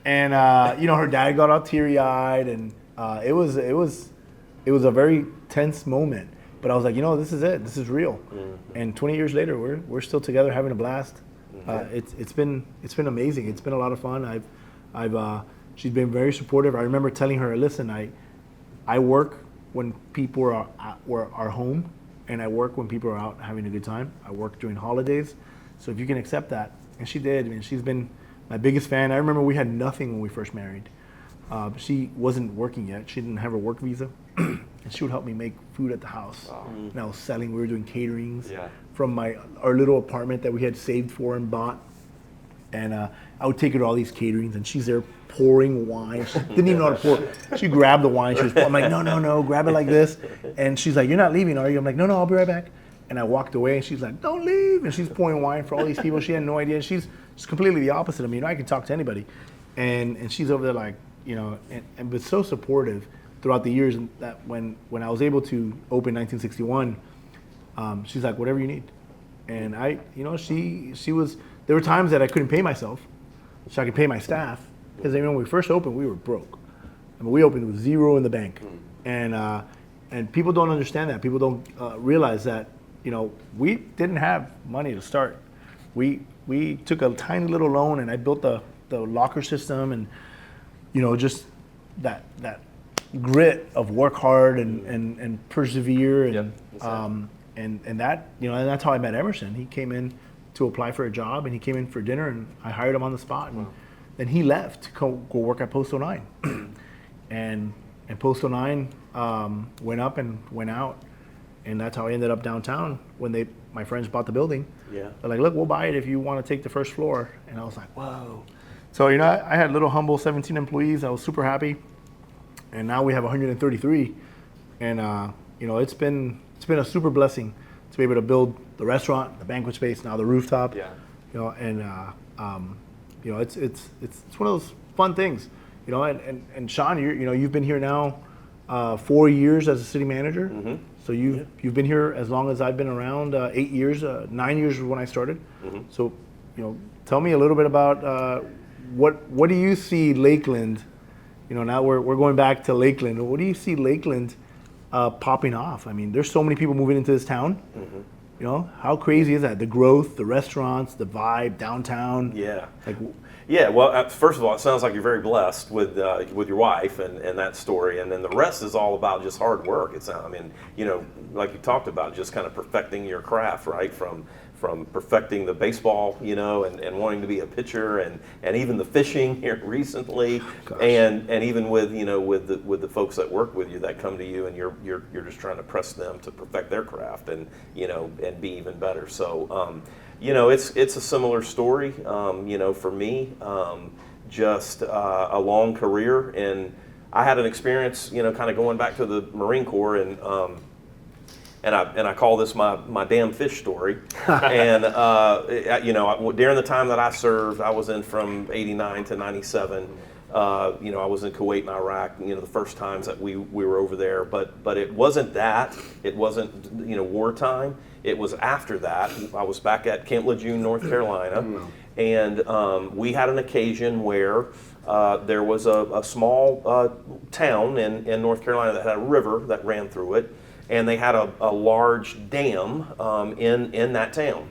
And you know, her dad got all teary-eyed, and it was a very tense moment. But I was like, this is it. This is real. And 20 years later, we're still together having a blast. It's been amazing. It's been a lot of fun. She's been very supportive. I remember telling her, listen, I work when people are home, and I work when people are out having a good time. I work during holidays. So if you can accept that, and she did. I mean, she's been my biggest fan. I remember we had nothing when we first married. She wasn't working yet. She didn't have her work visa. And she would help me make food at the house. Wow. And I was selling. We were doing caterings from our little apartment that we had saved for and bought. And I would take her to all these caterings, and she's there pouring wine. She didn't even know how to pour. She grabbed the wine. She was pouring. I'm like, no, grab it like this. And she's like, you're not leaving, are you? I'm like, no, I'll be right back. And I walked away, and she's like, don't leave. And she's pouring wine for all these people. She had no idea. She's completely the opposite of me. I can talk to anybody. And she's over there like, and but so supportive throughout the years, that when I was able to open 1961, she's like, whatever you need. And she was, there were times that I couldn't pay myself, so I could pay my staff, because when we first opened, we were broke. I mean, we opened with zero in the bank. And people don't understand that. People don't realize that, we didn't have money to start. We took a tiny little loan, and I built the locker system, and, just that grit of work hard and persevere, and that, and that's how I met Emerson. He came in to apply for a job, and he came in for dinner, and I hired him on the spot, and then he left to go work at Post 09. and Post 09 went up and went out, and that's how I ended up downtown when my friends bought the building. They're like, look, we'll buy it if you want to take the first floor. And I was like, whoa. So, I had little humble 17 employees. I was super happy. And now we have 133, and it's been a super blessing to be able to build the restaurant, the banquet space, now the rooftop. And it's one of those fun things, And Shawn, you've been here now 4 years as a city manager. So you've been here as long as I've been around, 8 years, 9 years when I started. So tell me a little bit about what do you see Lakeland? Now we're going back to Lakeland. What do you see Lakeland popping off? I mean, there's so many people moving into this town. How crazy is that? The growth, the restaurants, the vibe, downtown. Well, first of all, it sounds like you're very blessed with your wife and that story, and then the rest is all about just hard work. Like you talked about, just kind of perfecting your craft, right? From perfecting the baseball, and wanting to be a pitcher, and even the fishing here recently, and even with the folks that work with you that come to you, and you're just trying to press them to perfect their craft and be even better. So it's a similar story. For me, just a long career, and I had an experience, kind of going back to the Marine Corps, and I call this my damn fish story. And during the time that I served, I was in from '89 to '97. I was in Kuwait and Iraq. The first times that we were over there, but it wasn't that. It wasn't wartime. It was after that. I was back at Camp Lejeune, North Carolina, and we had an occasion where there was a small town in North Carolina that had a river that ran through it. And they had a large dam in that town.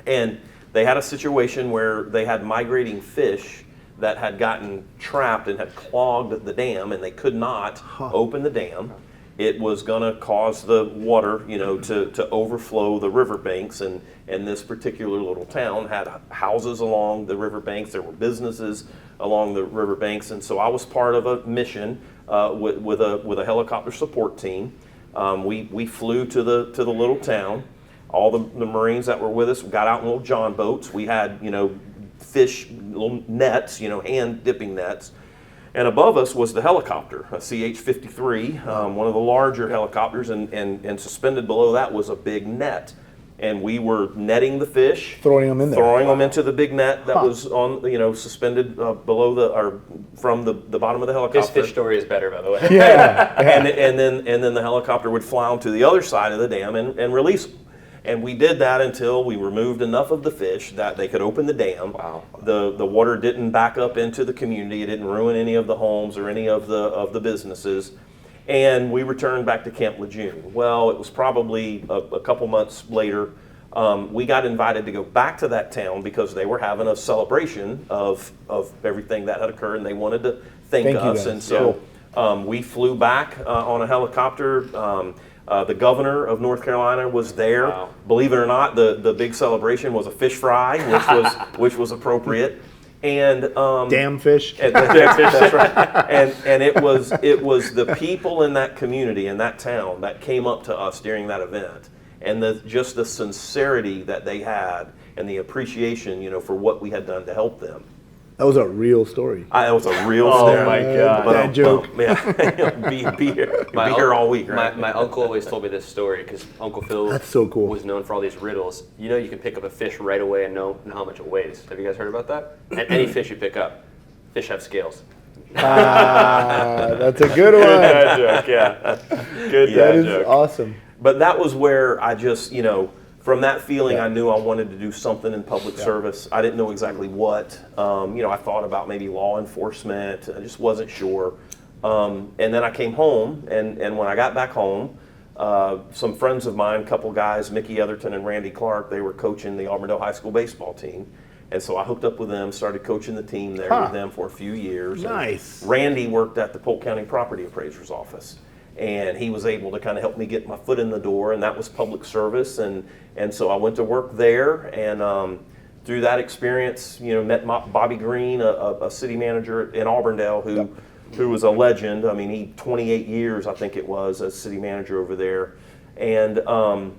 And they had a situation where they had migrating fish that had gotten trapped and had clogged the dam, and they could not open the dam. It was going to cause the water, to overflow the riverbanks, and this particular little town had houses along the riverbanks. There were businesses along the riverbanks, and so I was part of a mission with a helicopter support team. We flew to the little town. All the Marines that were with us got out in little John boats. We had fish, little nets, hand dipping nets. And above us was the helicopter, a CH-53, one of the larger helicopters, and suspended below that was a big net. And we were netting the fish, throwing them in there, throwing them into the big net that was on, suspended below from the bottom of the helicopter. His fish story is better, by the way. And then the helicopter would fly them to the other side of the dam and release them. And we did that until we removed enough of the fish that they could open the dam. Wow. The water didn't back up into the community. It didn't ruin any of the homes or any of the businesses. And we returned back to Camp Lejeune. Well, it was probably a couple months later. We got invited to go back to that town because they were having a celebration of everything that had occurred, and they wanted to thank Thank you us. guys. And so we flew back on a helicopter. The governor of North Carolina was there. Wow. Believe it or not, the big celebration was a fish fry, which was appropriate. And Damn fish. that's right. And it was the people in that community, in that town, that came up to us during that event, and just the sincerity that they had and the appreciation, for what we had done to help them. That was a real story. It was a real Oh story. my God. But Bad joke. be here all week, right? My uncle always told me this story because Uncle Phil That's so cool. was known for all these riddles. You can pick up a fish right away and know how much it weighs. Have you guys heard about that? And any fish you pick up, fish have scales. That's a good one. Dad joke, yeah. Good That dad is joke. awesome. But that was where I just, from that feeling, I knew I wanted to do something in public service. I didn't know exactly what. I thought about maybe law enforcement. I just wasn't sure. And then I came home, and when I got back home, some friends of mine, a couple guys, Mickey Etherton and Randy Clark, they were coaching the Auburndale High School baseball team. And so I hooked up with them, started coaching the team there with them for a few years. Nice. And Randy worked at the Polk County Property Appraiser's office. And he was able to kind of help me get my foot in the door, and that was public service. And so I went to work there, and through that experience, met Bobby Green, a city manager in Auburndale, who was a legend. I mean, he 28 years, I think it was, as city manager over there. And while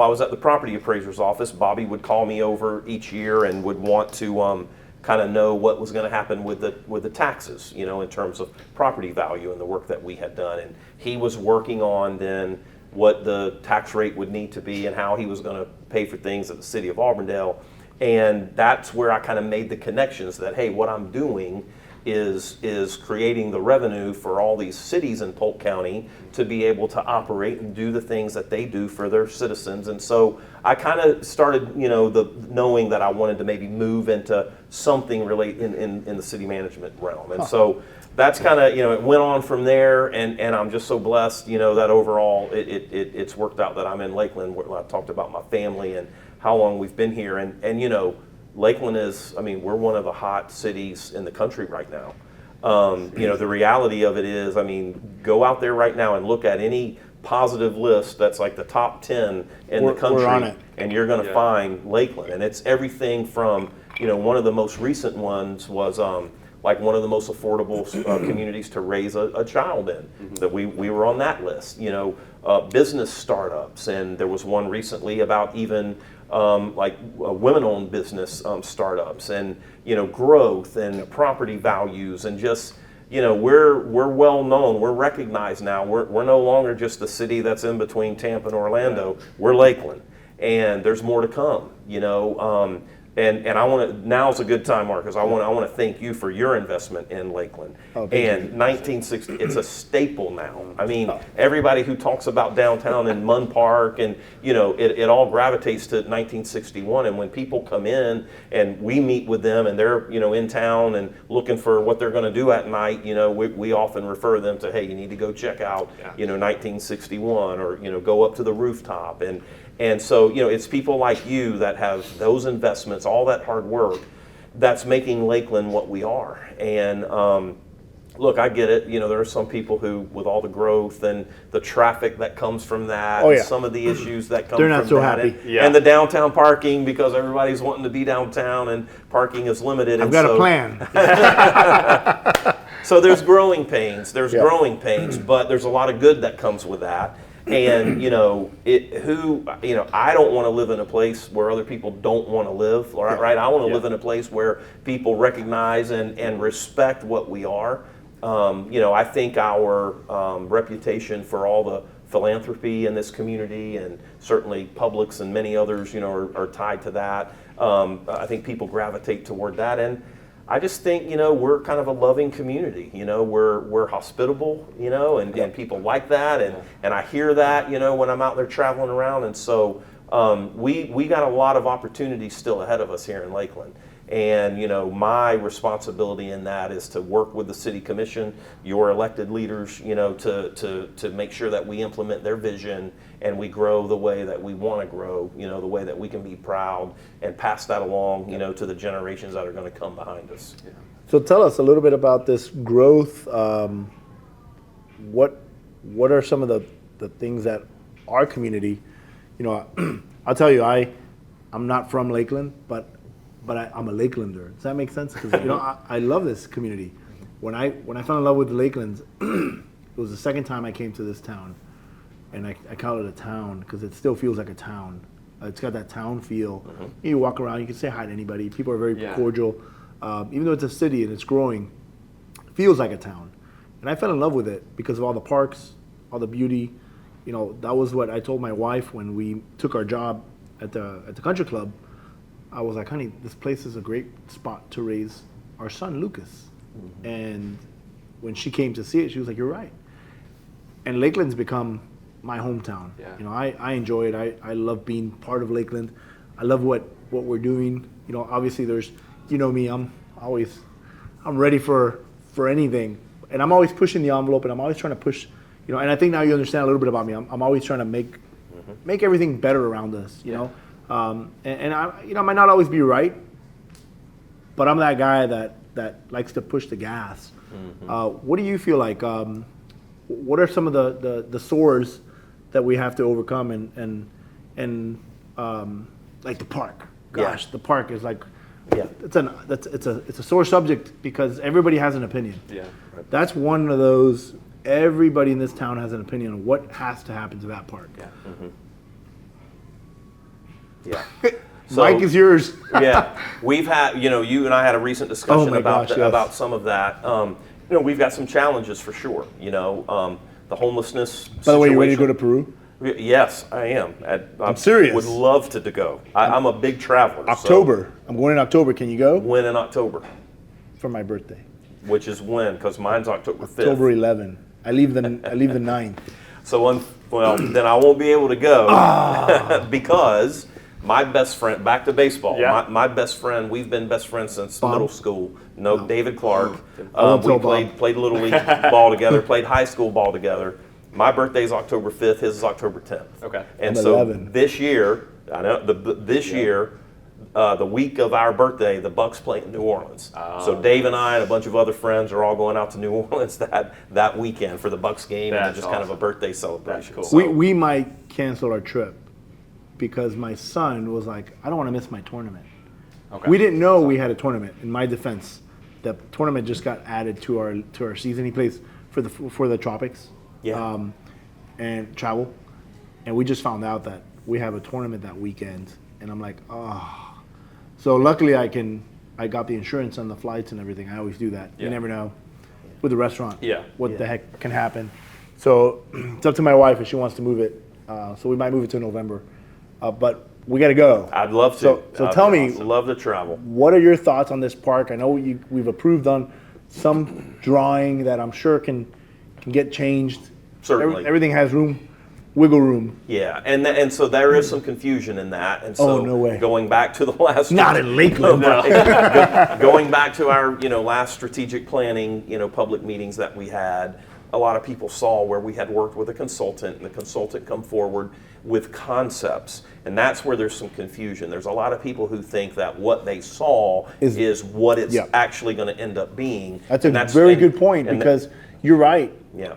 I was at the property appraiser's office, Bobby would call me over each year and would want to kind of know what was going to happen with the taxes, in terms of property value and the work that we had done. And he was working on then what the tax rate would need to be and how he was going to pay for things at the city of Auburndale. And that's where I kind of made the connections that, hey, what I'm doing is creating the revenue for all these cities in Polk County to be able to operate and do the things that they do for their citizens. And so I kind of started, knowing that I wanted to maybe move into something really in the city management realm. And so that's kind of, it went on from there, and I'm just so blessed, that overall it's worked out that I'm in Lakeland, where I talked about my family and how long we've been here. And Lakeland is, we're one of the hot cities in the country right now. The reality of it is, go out there right now and look at any positive list that's like the top 10 in the country, we're on it. and you're going to find Lakeland. And it's everything from, one of the most recent ones was like one of the most affordable communities to raise a child in, that we were on that list. Business startups, and there was one recently about even women-owned business startups, and growth and property values, and just we're well known, we're recognized now. We're no longer just the city that's in between Tampa and Orlando. We're Lakeland, and there's more to come. And I want to. Now's a good time, Marcos. I want to thank you for your investment in Lakeland. Oh, thank and 1960, it's a staple now. Everybody who talks about downtown and Munn Park, and it all gravitates to 1961. And when people come in and we meet with them, and they're in town and looking for what they're going to do at night, we often refer them to, hey, you need to go check out 1961, or go up to the rooftop. And so, it's people like you that have those investments, all that hard work, that's making Lakeland what we are. And look, I get it. There are some people who, with all the growth and the traffic that comes from that, and some of the issues that come They're from not so that, happy. and the downtown parking, because everybody's wanting to be downtown and parking is limited. I've got a plan. So there's growing pains. But there's a lot of good that comes with that. And I don't want to live in a place where other people don't want to live, right? I want to live in a place where people recognize and respect what we are. I think our reputation for all the philanthropy in this community, and certainly Publix and many others, are tied to that. I think people gravitate toward that, and I just think, we're kind of a loving community. We're hospitable, and people like that, and I hear that, when I'm out there traveling around. And so we got a lot of opportunities still ahead of us here in Lakeland. And, my responsibility in that is to work with the city commission, your elected leaders, to make sure that we implement their vision and we grow the way that we want to grow, the way that we can be proud and pass that along, to the generations that are going to come behind us. Yeah. So tell us a little bit about this growth. What are some of the things that our community, I'll tell you, I'm not from Lakeland, but I'm a Lakelander. Does that make sense? Because I love this community. When I fell in love with the Lakelands, it was the second time I came to this town, and I call it a town because it still feels like a town. It's got that town feel. Mm-hmm. You walk around, you can say hi to anybody. People are very cordial. Even though it's a city and it's growing, it feels like a town. And I fell in love with it because of all the parks, all the beauty. That was what I told my wife when we took our job at the country club. I was like, honey, this place is a great spot to raise our son, Lucas. Mm-hmm. And when she came to see it, she was like, you're right. And Lakeland's become my hometown. Yeah. I enjoy it. I love being part of Lakeland. I love what we're doing. Obviously there's, me, I'm ready for anything. And I'm always pushing the envelope, and I'm always trying to push, and I think now you understand a little bit about me. I'm always trying to make everything better around us, you know. And I might not always be right, but I'm that guy that likes to push the gas. Mm-hmm. What do you feel like? What are some of the sores that we have to overcome? And like the park. Gosh, the park is like. Yeah, it's a sore subject because everybody has an opinion. Yeah, right. That's one of those. Everybody in this town has an opinion on what has to happen to that park. Yeah. Mm-hmm. Yeah. So, Mike is yours. Yeah, we've had you and I had a recent discussion about some of that. We've got some challenges for sure. The homelessness. By the way, you ready to go to Peru? Yes, I am. I'm serious. Would love to go. I'm a big traveler. October. So. I'm going in October. Can you go? When in October? For my birthday. Which is when? Because mine's October 5th. October 11. I leave the 9th. So then I won't be able to go because my best friend. Back to baseball. Yeah. My best friend. We've been best friends since middle school. No, David Clark. We played little league ball together. Played high school ball together. My birthday's October 5th, his is October 10th. Okay. And so 11. This year, the week of our birthday, the Bucks play in New Orleans. So Dave and I and a bunch of other friends are all going out to New Orleans that weekend for the Bucks game. That's and just awesome. Kind of a birthday celebration. Cool. So, we might cancel our trip because my son was like, I don't want to miss my tournament. Okay. We didn't know we had a tournament. In my defense, the tournament just got added to our season. He plays for the Tropics. Yeah. And travel. And we just found out that we have a tournament that weekend. And I'm like, oh. So luckily I got the insurance on the flights and everything. I always do that. Yeah. You never know with the restaurant what the heck can happen. So it's up to my wife if she wants to move it. So we might move it to November. But we got to go. I'd love to. So tell me. Love to travel. What are your thoughts on this park? I know we've approved on some drawing that I'm sure can get changed. Certainly. Everything has wiggle room. Yeah, and so there is some confusion in that. And so no way. Going back to the last... Not in Lakeland. Going back to our last strategic planning public meetings that we had, a lot of people saw where we had worked with a consultant, and the consultant come forward with concepts. And that's where there's some confusion. There's a lot of people who think that what they saw is what it's actually going to end up being. That's a very good point because you're right. Yeah.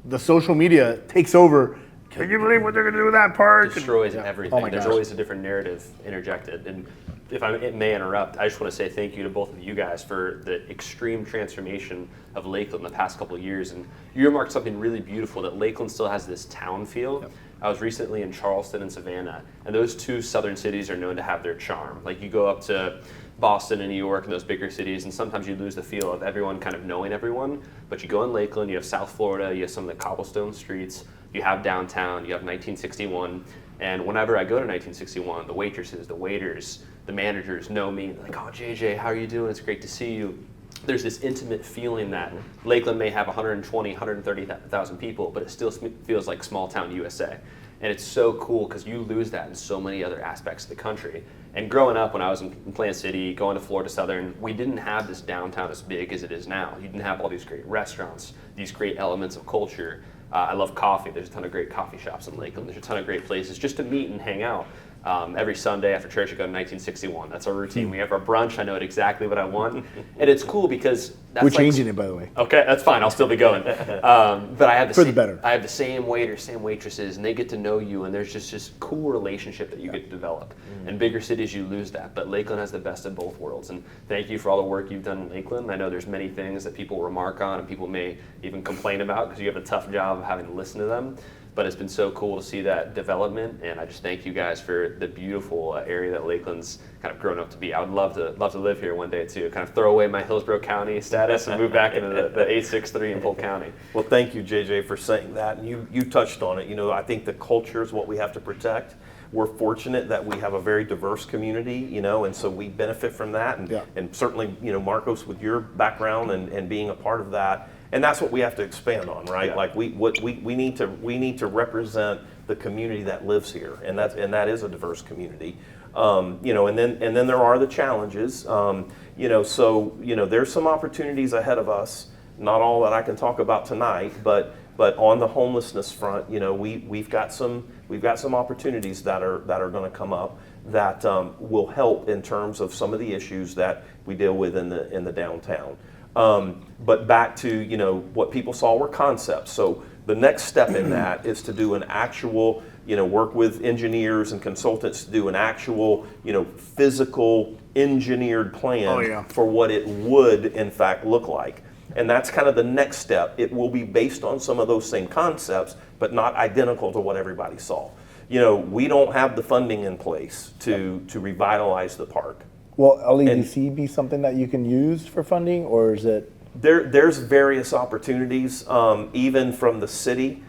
The social media takes over. Can you believe what they're going to do with that park? Destroys everything. There's always a different narrative interjected. And if I may interrupt, I just want to say thank you to both of you guys for the extreme transformation of Lakeland in the past couple of years. And you remarked something really beautiful, that Lakeland still has this town feel. Yep. I was recently in Charleston and Savannah, and those two southern cities are known to have their charm. Like you go up to Boston and New York and those bigger cities, and sometimes you lose the feel of everyone kind of knowing everyone. But you go in Lakeland, you have South Florida, you have some of the cobblestone streets, you have downtown, you have 1961. And whenever I go to 1961, the waitresses, the waiters, the managers know me. They're like, oh, JJ, how are you doing? It's great to see you. There's this intimate feeling that Lakeland may have 120, 130,000 people, but it still feels like small town USA. And it's so cool because you lose that in so many other aspects of the country. And growing up, when I was in Plant City, going to Florida Southern, we didn't have this downtown as big as it is now. You didn't have all these great restaurants, these great elements of culture. I love coffee. There's a ton of great coffee shops in Lakeland. There's a ton of great places just to meet and hang out. Every Sunday after church, I go to 1961. That's our routine. We have our brunch. I know exactly what I want. And it's cool because that's We're changing it, by the way. Okay, that's fine. I'll still be going. But I have For the better. I have the same waiters, same waitresses, and they get to know you, and there's just this cool relationship that you get to develop. In bigger cities, you lose that, but Lakeland has the best of both worlds. And thank you for all the work you've done in Lakeland. I know there's many things that people remark on and people may even complain about because you have a tough job of having to listen to them. But it's been so cool to see that development, and I just thank you guys for the beautiful area that Lakeland's kind of grown up to be. I would love to live here one day too, kind of throw away my Hillsborough County status and move back into the 863 in Polk County. Well, thank you, JJ, for saying that. And you touched on it. I think the culture is what we have to protect. We're fortunate that we have a very diverse community, and so we benefit from that. And certainly, Marcos, with your background and being a part of that, and that's what we have to expand on, right? Yeah. Like we need to represent the community that lives here, and that is a diverse community. And then there are the challenges. So there's some opportunities ahead of us. Not all that I can talk about tonight, but on the homelessness front, we've got some opportunities that are going to come up that will help in terms of some of the issues that we deal with in the downtown. But back to what people saw were concepts. So the next step in that is to do an actual, work with engineers and consultants to do an actual, physical engineered plan for what it would in fact look like. And that's kind of the next step. It will be based on some of those same concepts, but not identical to what everybody saw. We don't have the funding in place to revitalize the park. Will LEDC be something that you can use for funding, or is it? There's various opportunities, even from the city.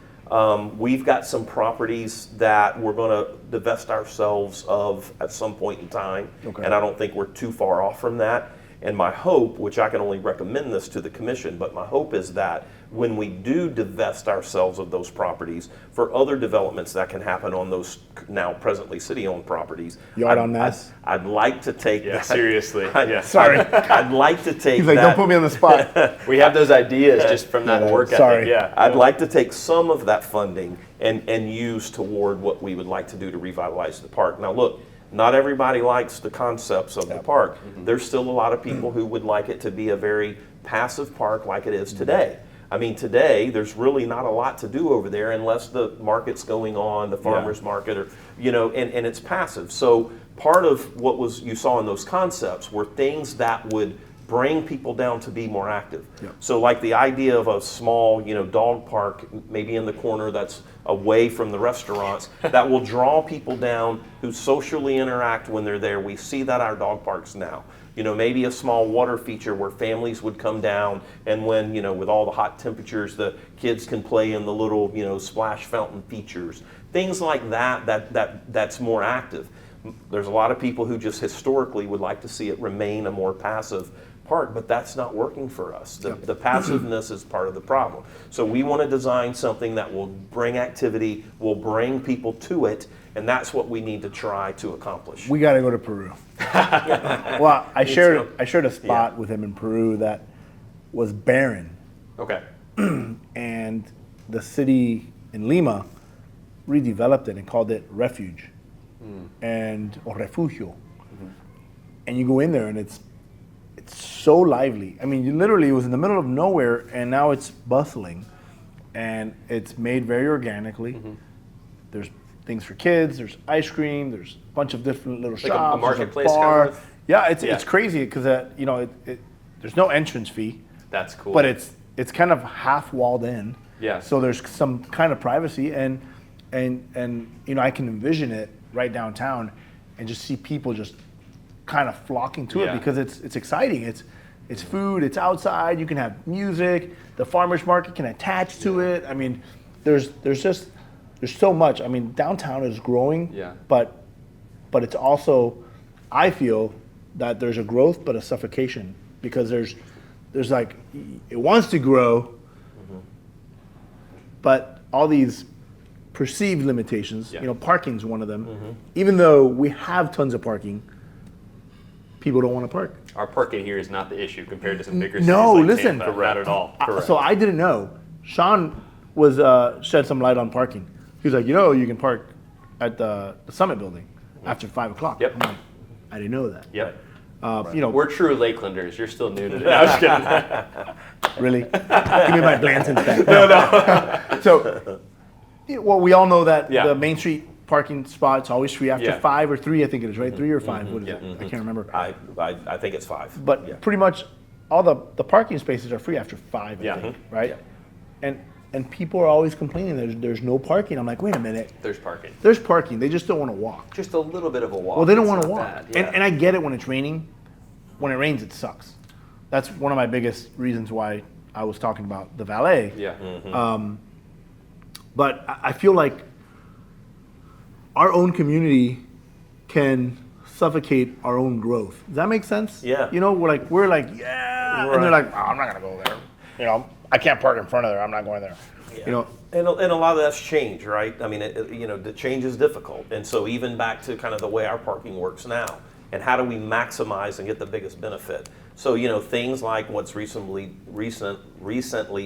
We've got some properties that we're going to divest ourselves of at some point in time, and I don't think we're too far off from that. And my hope, which I can only recommend this to the commission, but my hope is that when we do divest ourselves of those properties for other developments that can happen on those now presently city-owned properties, I'd like to take that. Seriously. Sorry. I'd like to take He's like, that. don't put me on the spot. We have those ideas just from that work ethic. Sorry. Yeah. I'd like to take some of that funding and use toward what we would like to do to revitalize the park. Now look, not everybody likes the concepts of the park. There's still a lot of people who would like it to be a very passive park like it is today. I mean, today there's really not a lot to do over there unless the market's going on, the farmer's market, or and it's passive. So part of what you saw in those concepts were things that would bring people down to be more active. So like the idea of a small, dog park, maybe in the corner that's away from the restaurants, that will draw people down who socially interact when they're there. We see that at our dog parks now. Maybe a small water feature where families would come down, and when, with all the hot temperatures, the kids can play in the little, splash fountain features. Things like that's more active. There's a lot of people who just historically would like to see it remain a more passive park, but that's not working for us. The passiveness is part of the problem. So we want to design something that will bring activity, will bring people to it, and that's what we need to try to accomplish. We got to go to Peru. Well, I shared a spot with him in Peru that was barren, Okay. and the city in Lima redeveloped it and called it Refuge, or Refugio. And you go in there and it's so lively. I mean, it was in the middle of nowhere, and now it's bustling, and it's made very organically. There's things for kids. There's ice cream. There's a bunch of different little Like shops. a marketplace there's a bar. kind of? Yeah, it's crazy because there's no entrance fee, That's cool. but it's kind of half walled in. Yeah. So there's some kind of privacy, and I can envision it right downtown, and just see people just kind of flocking to it because it's exciting. It's food. It's outside. You can have music. The farmers market can attach to it. I mean, there's so much. I mean, downtown is growing. Yeah. But it's also, I feel that there's a growth but a suffocation, because there's like, it wants to grow, but all these perceived limitations. Yeah. You know, parking's one of them. Even though we have tons of parking, people don't want to park. Our parking here is not the issue compared to some bigger cities No, like listen. Tampa. Not at all. So I didn't know. Shawn was shed some light on parking. He was like, you can park at the Summit Building after 5 o'clock. Yep. I'm like, I didn't know that. Yep. We're We're true Lakelanders. You're still new to this. I was kidding. really. Give me my Blanton back. No. So, well, we all know that Yeah. the Main Street parking spot's always free after Yeah. 5 or 3, I think it is, right? 3 or 5. What is it? I can't remember. I think it's 5. But pretty much all the parking spaces are free after 5, I Yeah. think, right? And people are always complaining there's no parking. I'm like, wait a minute. There's parking. There's parking. They just don't want to walk. Just a little bit of a walk. Well, they don't It's want to not walk. bad. Yeah. And I get it when it's raining. When it rains, it sucks. That's one of my biggest reasons why I was talking about the valet. Yeah. But I feel like our own community can suffocate our own growth. Does that make sense? Yeah. You know, we're like, yeah, and they're like, oh, I'm not gonna go there. You know, I can't park in front of there. I'm not going there. You know, And a lot of that's change, right? I mean, the change is difficult. And so even back to kind of the way our parking works now, and how do we maximize and get the biggest benefit? So, things like what's recently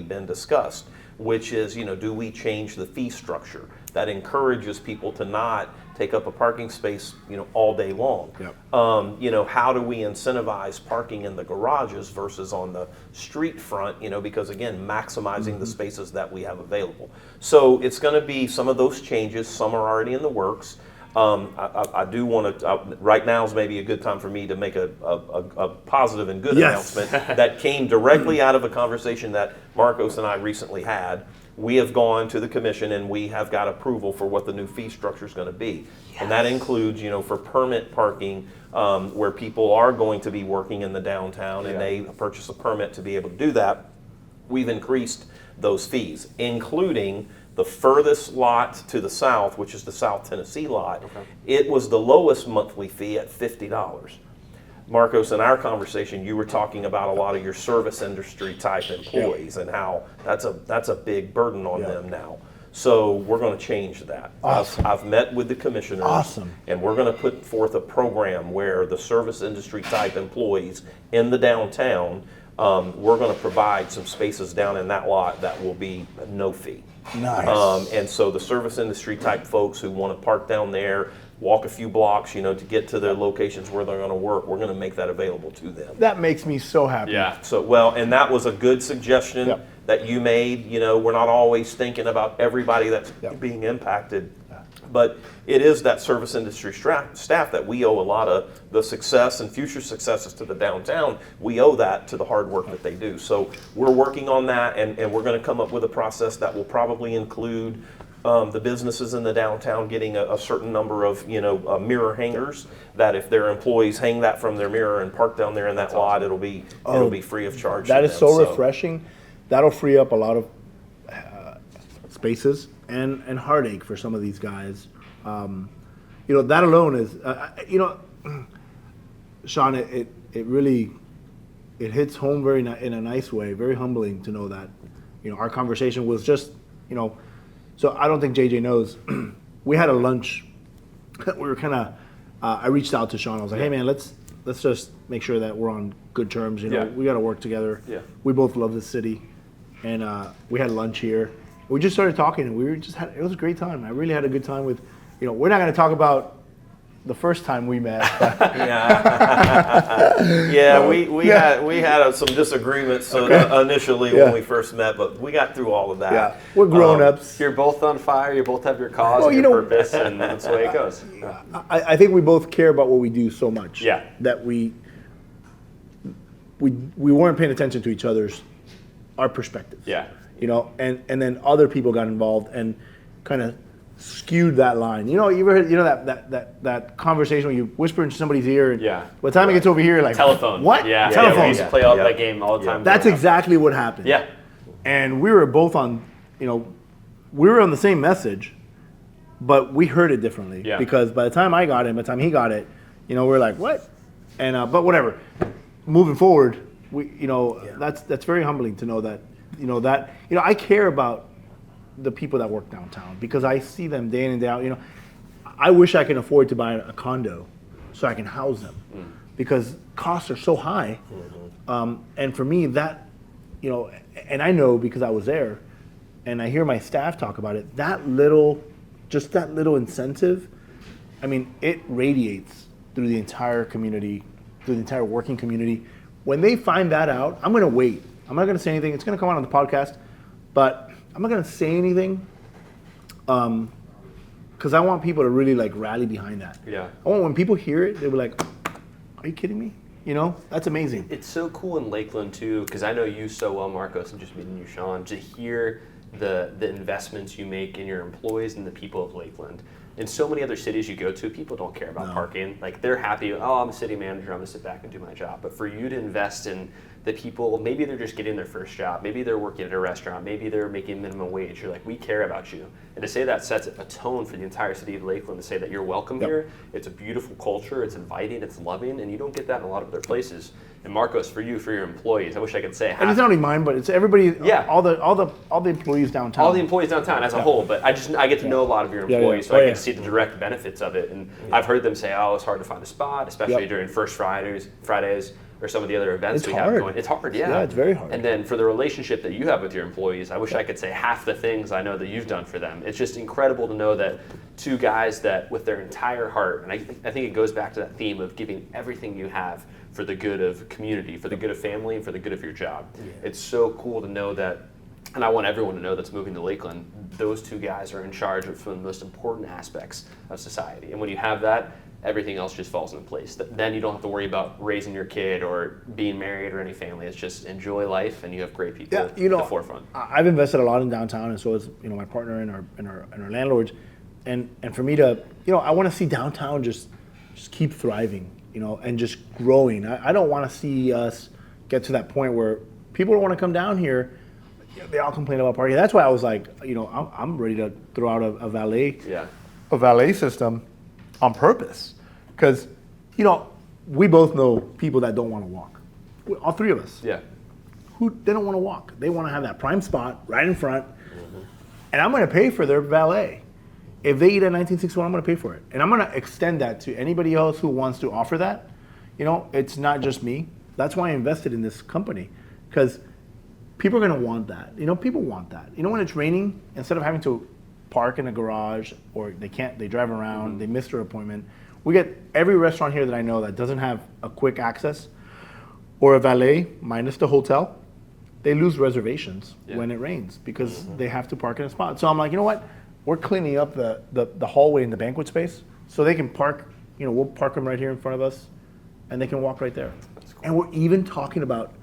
been discussed, which is, do we change the fee structure that encourages people to not take up a parking space, all day long? Yep. How do we incentivize parking in the garages versus on the street front, because again, maximizing the spaces that we have available. So it's going to be some of those changes. Some are already in the works. I do want to, right now is maybe a good time for me to make a positive and good Yes. announcement that came directly out of a conversation that Marcos and I recently had. We have gone to the commission and we have got approval for what the new fee structure is going to be. Yes. And that includes, for permit parking, where people are going to be working in the downtown and they purchase a permit to be able to do that. We've increased those fees, including the furthest lot to the south, which is the South Tennessee lot. Okay. It was the lowest monthly fee at $50. Marcos, in our conversation, you were talking about a lot of your service industry type employees and how that's a big burden on them now. So we're going to change that. Awesome. I've met with the commissioners. Awesome. And we're going to put forth a program where the service industry type employees in the downtown, we're going to provide some spaces down in that lot that will be no fee. Nice. And so the service industry type folks who want to park down there, walk a few blocks, to get to their locations where they're going to work, we're going to make that available to them. That makes me so happy. Yeah. So, and that was a good suggestion that you made. We're not always thinking about everybody that's being impacted. But it is that service industry staff that we owe a lot of the success and future successes to the downtown. We owe that to the hard work that they do. So we're working on that, and we're going to come up with a process that will probably include the businesses in the downtown getting a certain number of mirror hangers. That if their employees hang that from their mirror and park down there in that lot, it'll be free of charge. That to is them. so refreshing. That'll free up a lot of spaces and heartache for some of these guys. That alone is, Shawn, it really hits home in a nice way, very humbling to know that, our conversation was just, so I don't think JJ knows. We had a lunch. We were kind of, I reached out to Shawn. I was like, hey man, let's just make sure that we're on good terms. We got to work together. Yeah. We both love this city. And we had lunch here. We just started talking, and it was a great time. I really had a good time with, we're not going to talk about the first time we met. We had some disagreements initially when we first met, but we got through all of that. Yeah, we're grown-ups. You're both on fire. You both have your cause and your purpose, and that's the way it goes. I think we both care about what we do so much that we weren't paying attention to each other's our perspectives. Yeah. And then other people got involved and kind of skewed that line. You ever heard, that conversation when you whisper into somebody's ear and by the time it gets over here, you're like, telephone. What? Yeah. Telephone. We used to play all that game all the time. That's exactly what happened. Yeah. And we were both on, we were on the same message, but we heard it differently. Yeah. Because by the time I got it, by the time he got it, we're like, what? And but whatever. Moving forward, that's very humbling to know that, I care about the people that work downtown because I see them day in and day out. You know, I wish I can afford to buy a condo so I can house them because costs are so high. And for me, that, you know, and I know because I was there and I hear my staff talk about it, just that little incentive, I mean, it radiates through the entire community, through the entire working community. When they find that out, I'm going to wait. I'm not going to say anything. It's going to come out on the podcast, but I'm not going to say anything because I want people to really like rally behind that. Yeah. I want when people hear it, they'll be like, are you kidding me? You know, that's amazing. It's so cool in Lakeland too, because I know you so well, Marcos, and just meeting you, Shawn, to hear the investments you make in your employees and the people of Lakeland. In so many other cities you go to, people don't care about parking. Like they're happy, oh, I'm a city manager, I'm gonna sit back and do my job. But for you to invest in the people, maybe they're just getting their first job, maybe they're working at a restaurant, maybe they're making minimum wage. You're like, we care about you. And to say that sets a tone for the entire city of Lakeland, to say that you're welcome here. It's a beautiful culture, it's inviting, it's loving, and you don't get that in a lot of other places. And Marcos, for you, for your employees, I wish I could say And it's not only mine, but it's everybody. Yeah. All the employees downtown. all the employees downtown as a whole, but I get to know a lot of your employees, so I get to see the direct benefits of it. And I've heard them say, oh, it's hard to find a spot, especially during First Fridays, or some of the other events It's we hard. have going. It's hard, yeah. Yeah, it's very hard. And then for the relationship that you have with your employees, I wish I could say half the things I know that you've done for them. It's just incredible to know that two guys that with their entire heart, and I think it goes back to that theme of giving everything you have for the good of community, for the good of family, and for the good of your job. It's so cool to know that, and I want everyone to know that's moving to Lakeland, those two guys are in charge of some of the most important aspects of society. And when you have that, everything else just falls into place. Then you don't have to worry about raising your kid or being married or any family. It's just enjoy life, and you have great people at the forefront. I've invested a lot in downtown, and so has my partner and our landlords, and for me to I want to see downtown just keep thriving, and just growing. I don't want to see us get to that point where people don't want to come down here. They all complain about parking. That's why I was like, I'm ready to throw out a valet system on purpose, because we both know people that don't want to walk. All three of us. Yeah. They don't want to walk. They want to have that prime spot right in front, and I'm going to pay for their valet. If they eat at 1961, I'm going to pay for it, and I'm going to extend that to anybody else who wants to offer that. It's not just me. That's why I invested in this company, because people are going to want that. People want that. When it's raining, instead of having to park in a garage, or they drive around, they miss their appointment. We get every restaurant here that I know that doesn't have a quick access or a valet, minus the hotel, they lose reservations when it rains because they have to park in a spot. So I'm like, you know what? We're cleaning up the hallway in the banquet space so they can park, we'll park them right here in front of us and they can walk right there. That's cool. And we're even talking about,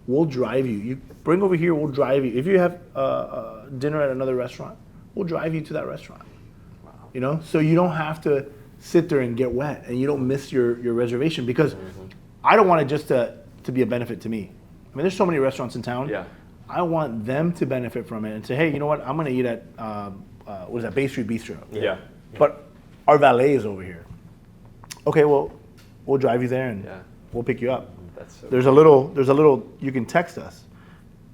we'll drive you. You bring over here, we'll drive you. If you have dinner at another restaurant, we'll drive you to that restaurant. Wow. So you don't have to sit there and get wet and you don't miss your reservation, because I don't want it just to be a benefit to me. I mean, there's so many restaurants in town. Yeah. I want them to benefit from it and say, hey, you know what? I'm going to eat at, what is that, Bay Street Bistro. Yeah. But our valet is over here. Okay, well, we'll drive you there and we'll pick you up. That's so there's a little, you can text us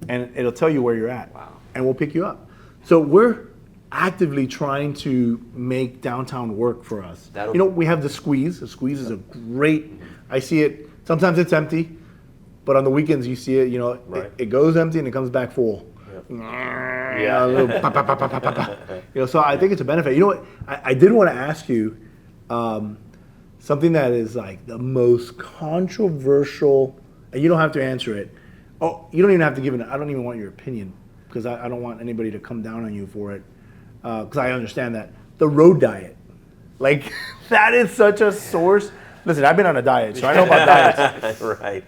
and it'll tell you where you're at. Wow. And we'll pick you up. So we're actively trying to make downtown work for us. We have the Squeeze. The Squeeze is a great, I see it, sometimes it's empty, but on the weekends you see it, it goes empty and it comes back full. Yeah. A little pa, pa, pa, pa, pa, pa, pa. So I think it's a benefit. What? I did want to ask you something that is like the most controversial, and you don't have to answer it. Oh, you don't even have to give it. I don't even want your opinion, because I don't want anybody to come down on you for it, because I understand that. The road diet. Like, that is such a source. Listen, I've been on a diet, so I know about diets. Right.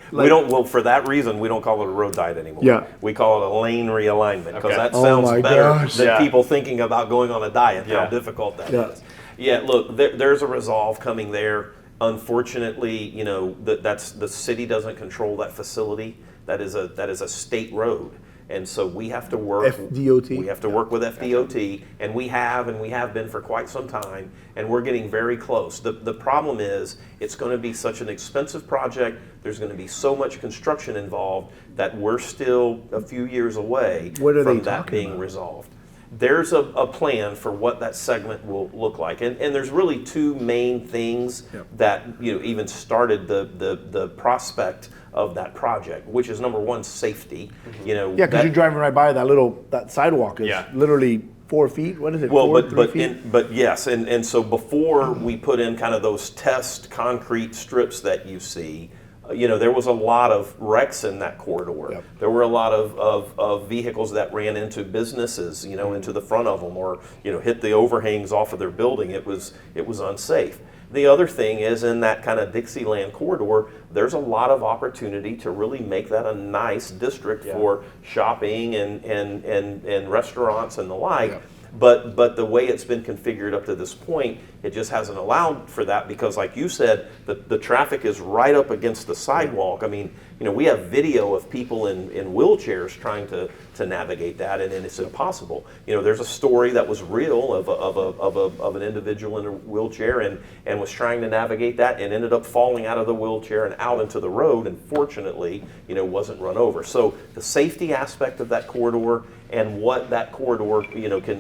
For that reason, we don't call it a road diet anymore. Yeah. We call it a lane realignment, because that Oh sounds my better gosh. than people thinking about going on a diet, how difficult that is. Yeah, look, there's a resolve coming there. Unfortunately, that's the city doesn't control that facility. That is a state road. And so we have to work. FDOT. We have to work with FDOT, and we have been for quite some time, and we're getting very close. The problem is, it's going to be such an expensive project. There's going to be so much construction involved that we're still a few years away from that being resolved. there's a plan for what that segment will look like. And there's really two main things that even started the prospect of that project, which is number one, safety. Yeah, because you're driving right by that sidewalk is literally 4 feet. What is it? Well, 3 feet? but yes, and so before we put in kind of those test concrete strips that you see, there was a lot of wrecks in that corridor. Yep. There were a lot of vehicles that ran into businesses, into the front of them, or hit the overhangs off of their building. It was unsafe. The other thing is, in that kind of Dixieland corridor, there's a lot of opportunity to really make that a nice district for shopping and restaurants and the like. Yep. But the way it's been configured up to this point, it just hasn't allowed for that, because like you said, the traffic is right up against the sidewalk. I mean, we have video of people in wheelchairs trying to navigate that, and it's impossible. There's a story that was real of an individual in a wheelchair and was trying to navigate that and ended up falling out of the wheelchair and out into the road, and fortunately, wasn't run over. So the safety aspect of that corridor and what that corridor,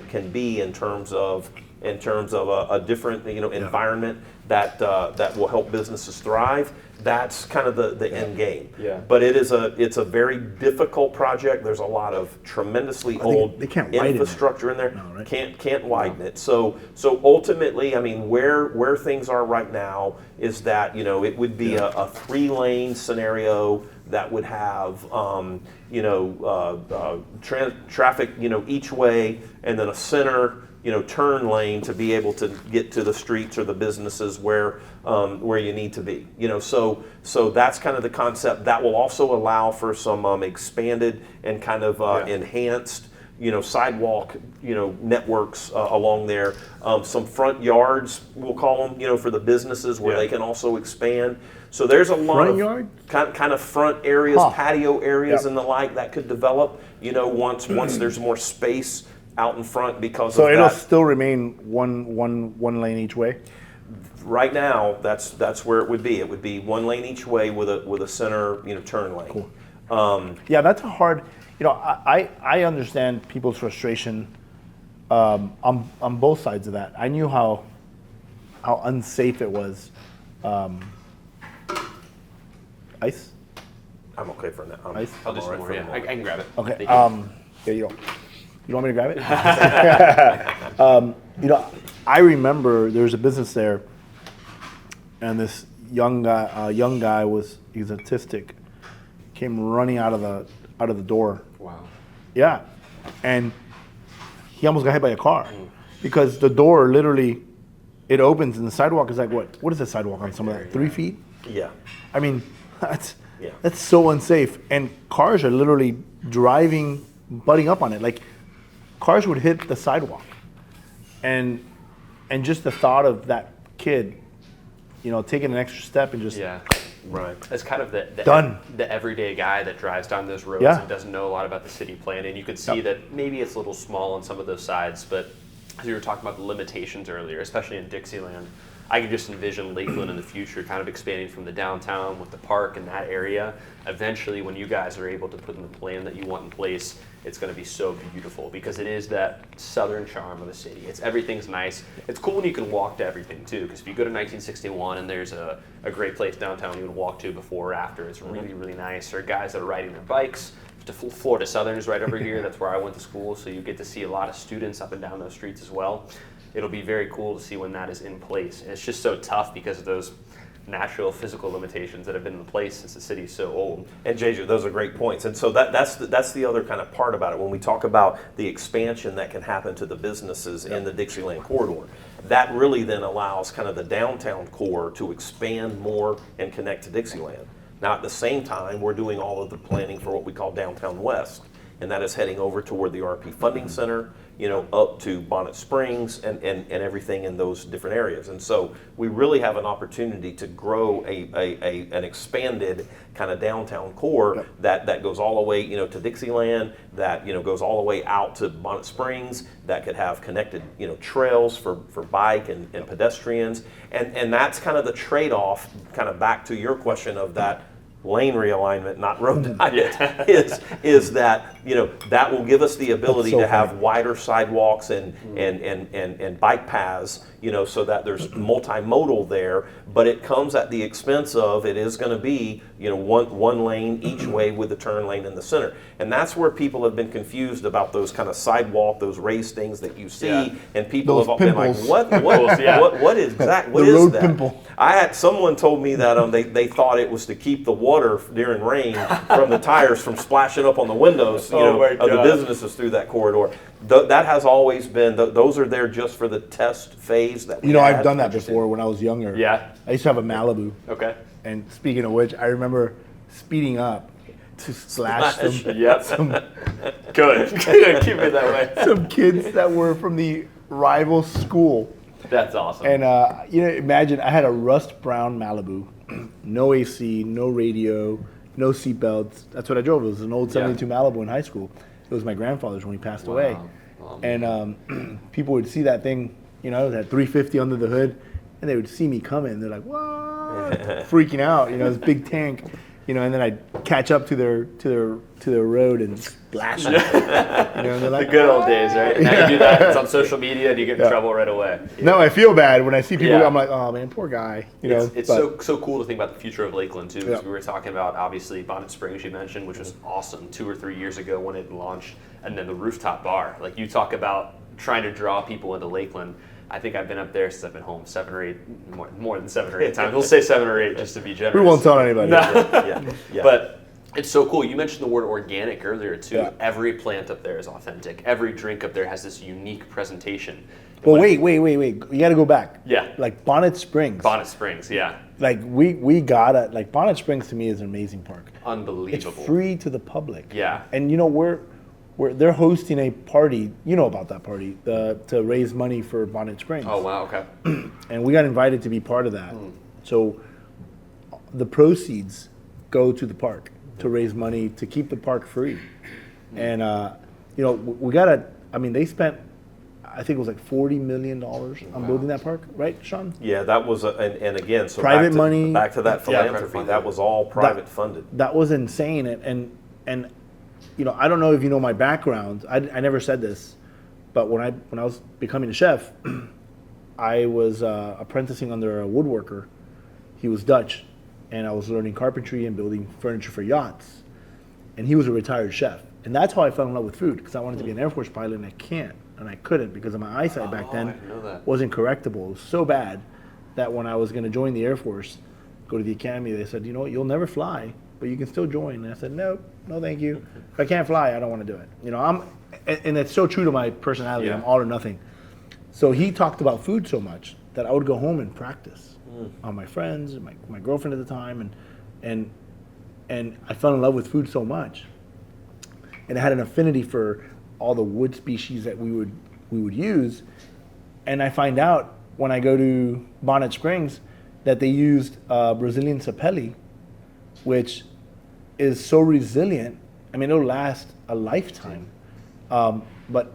can be in terms of a different, environment that will help businesses thrive. That's kind of the end game. Yeah. But it's a very difficult project. There's a lot of tremendously old they can't widen it. infrastructure in there. No, right? Can't widen it. So ultimately, I mean, where things are right now is that it would be a 3-lane scenario that would have traffic each way, and then a center turn lane to be able to get to the streets or the businesses where you need to be. So that's kind of the concept. That will also allow for some expanded and kind of enhanced sidewalk networks along there. Some front yards, we'll call them, for the businesses where they can also expand. So there's a lot Front of yard? kind of front areas, patio areas, Yep. and the like that could develop. Once there's more space out in front because So of it'll that. still remain one lane each way. Right now, that's where it would be. It would be 1 lane each way with a center turn lane. Cool. Yeah, that's a hard. I understand people's frustration on both sides of that. I knew how unsafe it was. Ice. I'm okay for now. Ice? I'll do some alright more. for the Yeah, I moment. can grab it. Okay. Thank you. There you go. You want me to grab it? I remember there was a business there, and this young guy he's autistic, came running out of the door. Wow. Yeah, and he almost got hit by a car because the door literally it opens and the sidewalk is like what is the sidewalk on some of that 3 feet? Yeah. I mean that's Yeah. so unsafe, and cars are literally butting up on it. Like cars would hit the sidewalk, and just the thought of that kid, taking an extra step and just Right. It's kind of the Done. the everyday guy that drives down those roads Yeah. and doesn't know a lot about the city plan. And you can see that maybe it's a little small on some of those sides, but as you were talking about the limitations earlier, especially in Dixieland, I can just envision Lakeland in the future kind of expanding from the downtown with the park and that area. Eventually, when you guys are able to put in the plan that you want in place, it's going to be so beautiful because it is that southern charm of the city. Everything's nice. It's cool when you can walk to everything too, because if you go to 1961 and there's a great place downtown you can walk to before or after, it's really, really nice. There are guys that are riding their bikes. To Florida Southern's right over here. That's where I went to school, so you get to see a lot of students up and down those streets as well. It'll be very cool to see when that is in place. And it's just so tough because of those natural physical limitations that have been in place since the city's so old. And Jeju, those are great points. And so that's the other kind of part about it. When we talk about the expansion that can happen to the businesses in the Dixieland corridor, that really then allows kind of the downtown core to expand more and connect to Dixieland. Now at the same time, we're doing all of the planning for what we call Downtown West, and that is heading over toward the RP Funding Center, up to Bonnet Springs and everything in those different areas. And so we really have an opportunity to grow an expanded kind of downtown core that goes all the way, to Dixieland, that, goes all the way out to Bonnet Springs, that could have connected, trails for bike and pedestrians. And that's kind of the trade-off, kind of back to your question of that lane realignment, not road diet, is that that will give us the ability so to have funny. wider sidewalks and bike paths, so that there's multimodal there. But it comes at the expense of it is going to be one lane each way with the turn lane in the center, and that's where people have been confused about those kind of sidewalk, those raised things that you see, Yeah. and people Those have been like, pimples. what is that? What The is road that? pimple. I had someone told me that they thought it was to keep the water during rain from the tires from splashing up on the windows Oh my of the God. businesses through that corridor. That has always been, those are there just for the test phase that we I've had. done that before when I was younger. Yeah. I used to have a Malibu. Okay. And speaking of which, I remember speeding up to slash Yep. Good. Keep it that way. some kids that were from the rival school. That's awesome. And imagine I had a rust brown Malibu, no AC, no radio, no seatbelts. That's what I drove. It was an old Yeah. 72 Malibu in high school. It was my grandfather's when he passed away. Oh, And people would see that thing, that 350 under the hood, and they would see me coming. They're like, "What?" Freaking out, this big tank, and then I'd catch up to their road and splash it. And they're The like, good old days, right? Now you do that, it's on social media, and you get in trouble right away. No, I feel bad when I see people. Yeah. I'm like, oh man, poor guy. It's but- so cool to think about the future of Lakeland too. Because Yeah. we were talking about obviously Bonnet Springs you mentioned, which was awesome 2 or 3 years ago when it launched, and then the rooftop bar. Like you talk about trying to draw people into Lakeland. I think I've been up there since I've been home 7 or 8, more than 7 or 8 times. We'll say 7 or 8 just to be generous. We won't tell anybody. Yeah. But it's so cool. You mentioned the word organic earlier too. Yeah. Every plant up there is authentic. Every drink up there has this unique presentation. Well, wait. You got to go back. Yeah. Like Bonnet Springs. Bonnet Springs, yeah. Like we gotta like Bonnet Springs to me is an amazing park. It's Unbelievable. free to the public. Yeah. And they're hosting a party. You know about that party to raise money for Bonnet Springs. Oh wow, okay. And we got invited to be part of that. So the proceeds go to the park to raise money to keep the park free. And we gotta. I mean, they spent. I think it was like $40 million on building that park, right, Shawn? Yeah, that was, and again, so Private back to, money. back to that Yeah, philanthropy, private funding. that was all private funded. That was insane. And I don't know if you know my background. I never said this, but when I was becoming a chef, I was apprenticing under a woodworker. He was Dutch, and I was learning carpentry and building furniture for yachts. And he was a retired chef, and that's how I fell in love with food, because I wanted to be an Air Force pilot, and I couldn't because of my eyesight back I then didn't know that. wasn't correctable. It was so bad that when I was going to join the Air Force, go to the academy, they said, you'll never fly, but you can still join. And I said, no, thank you. If I can't fly, I don't want to do it. And it's so true to my personality. Yeah. I'm all or nothing. So he talked about food so much that I would go home and practice on my friends and my girlfriend at the time, and I fell in love with food so much, and I had an affinity for all the wood species that we would use. And I find out when I go to Bonnet Springs that they used Brazilian sapelli, which is so resilient. I mean, it'll last a lifetime, but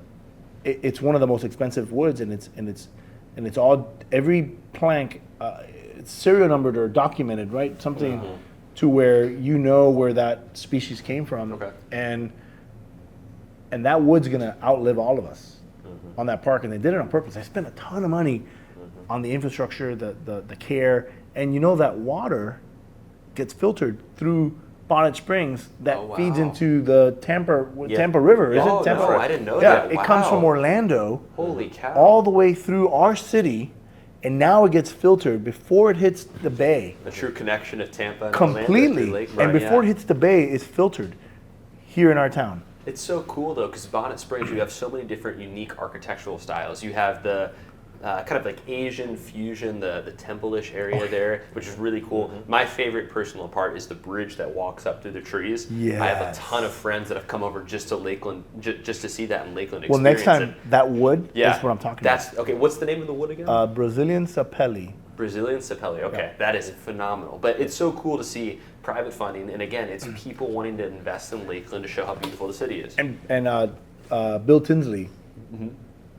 it's one of the most expensive woods, and it's all, every plank, it's serial numbered or documented, right? Something to where where that species came from. Okay. And that wood's gonna outlive all of us on that park, and they did it on purpose. They spent a ton of money on the infrastructure, the care, and that water gets filtered through Bonnet Springs that Oh, wow. feeds into the Tampa Yeah. River. Is Oh, it Tampa? no, I didn't know yeah, that. it comes from Wow. Orlando Holy cow. all the way through our city, and now it gets filtered before it hits the bay. The true connection of Tampa and Orlando Completely. through Lake- And right, before yeah. it hits the bay, it's filtered here in our town. It's so cool though, because Bonnet Springs, you have so many different unique architectural styles. You have the kind of like Asian fusion, the temple-ish area there, which is really cool. My favorite personal part is the bridge that walks up through the trees. I have a Yes. ton of friends that have come over just to Lakeland, just to see that in Lakeland. Well, next experience time, it. that wood Yeah, is what I'm talking that's okay. What's the name of the wood again? about. Brazilian sapelli. Brazilian sapelli. Okay, that is phenomenal. But it's so cool to see private funding, and again, it's people wanting to invest in Lakeland to show how beautiful the city is. And Bill Tinsley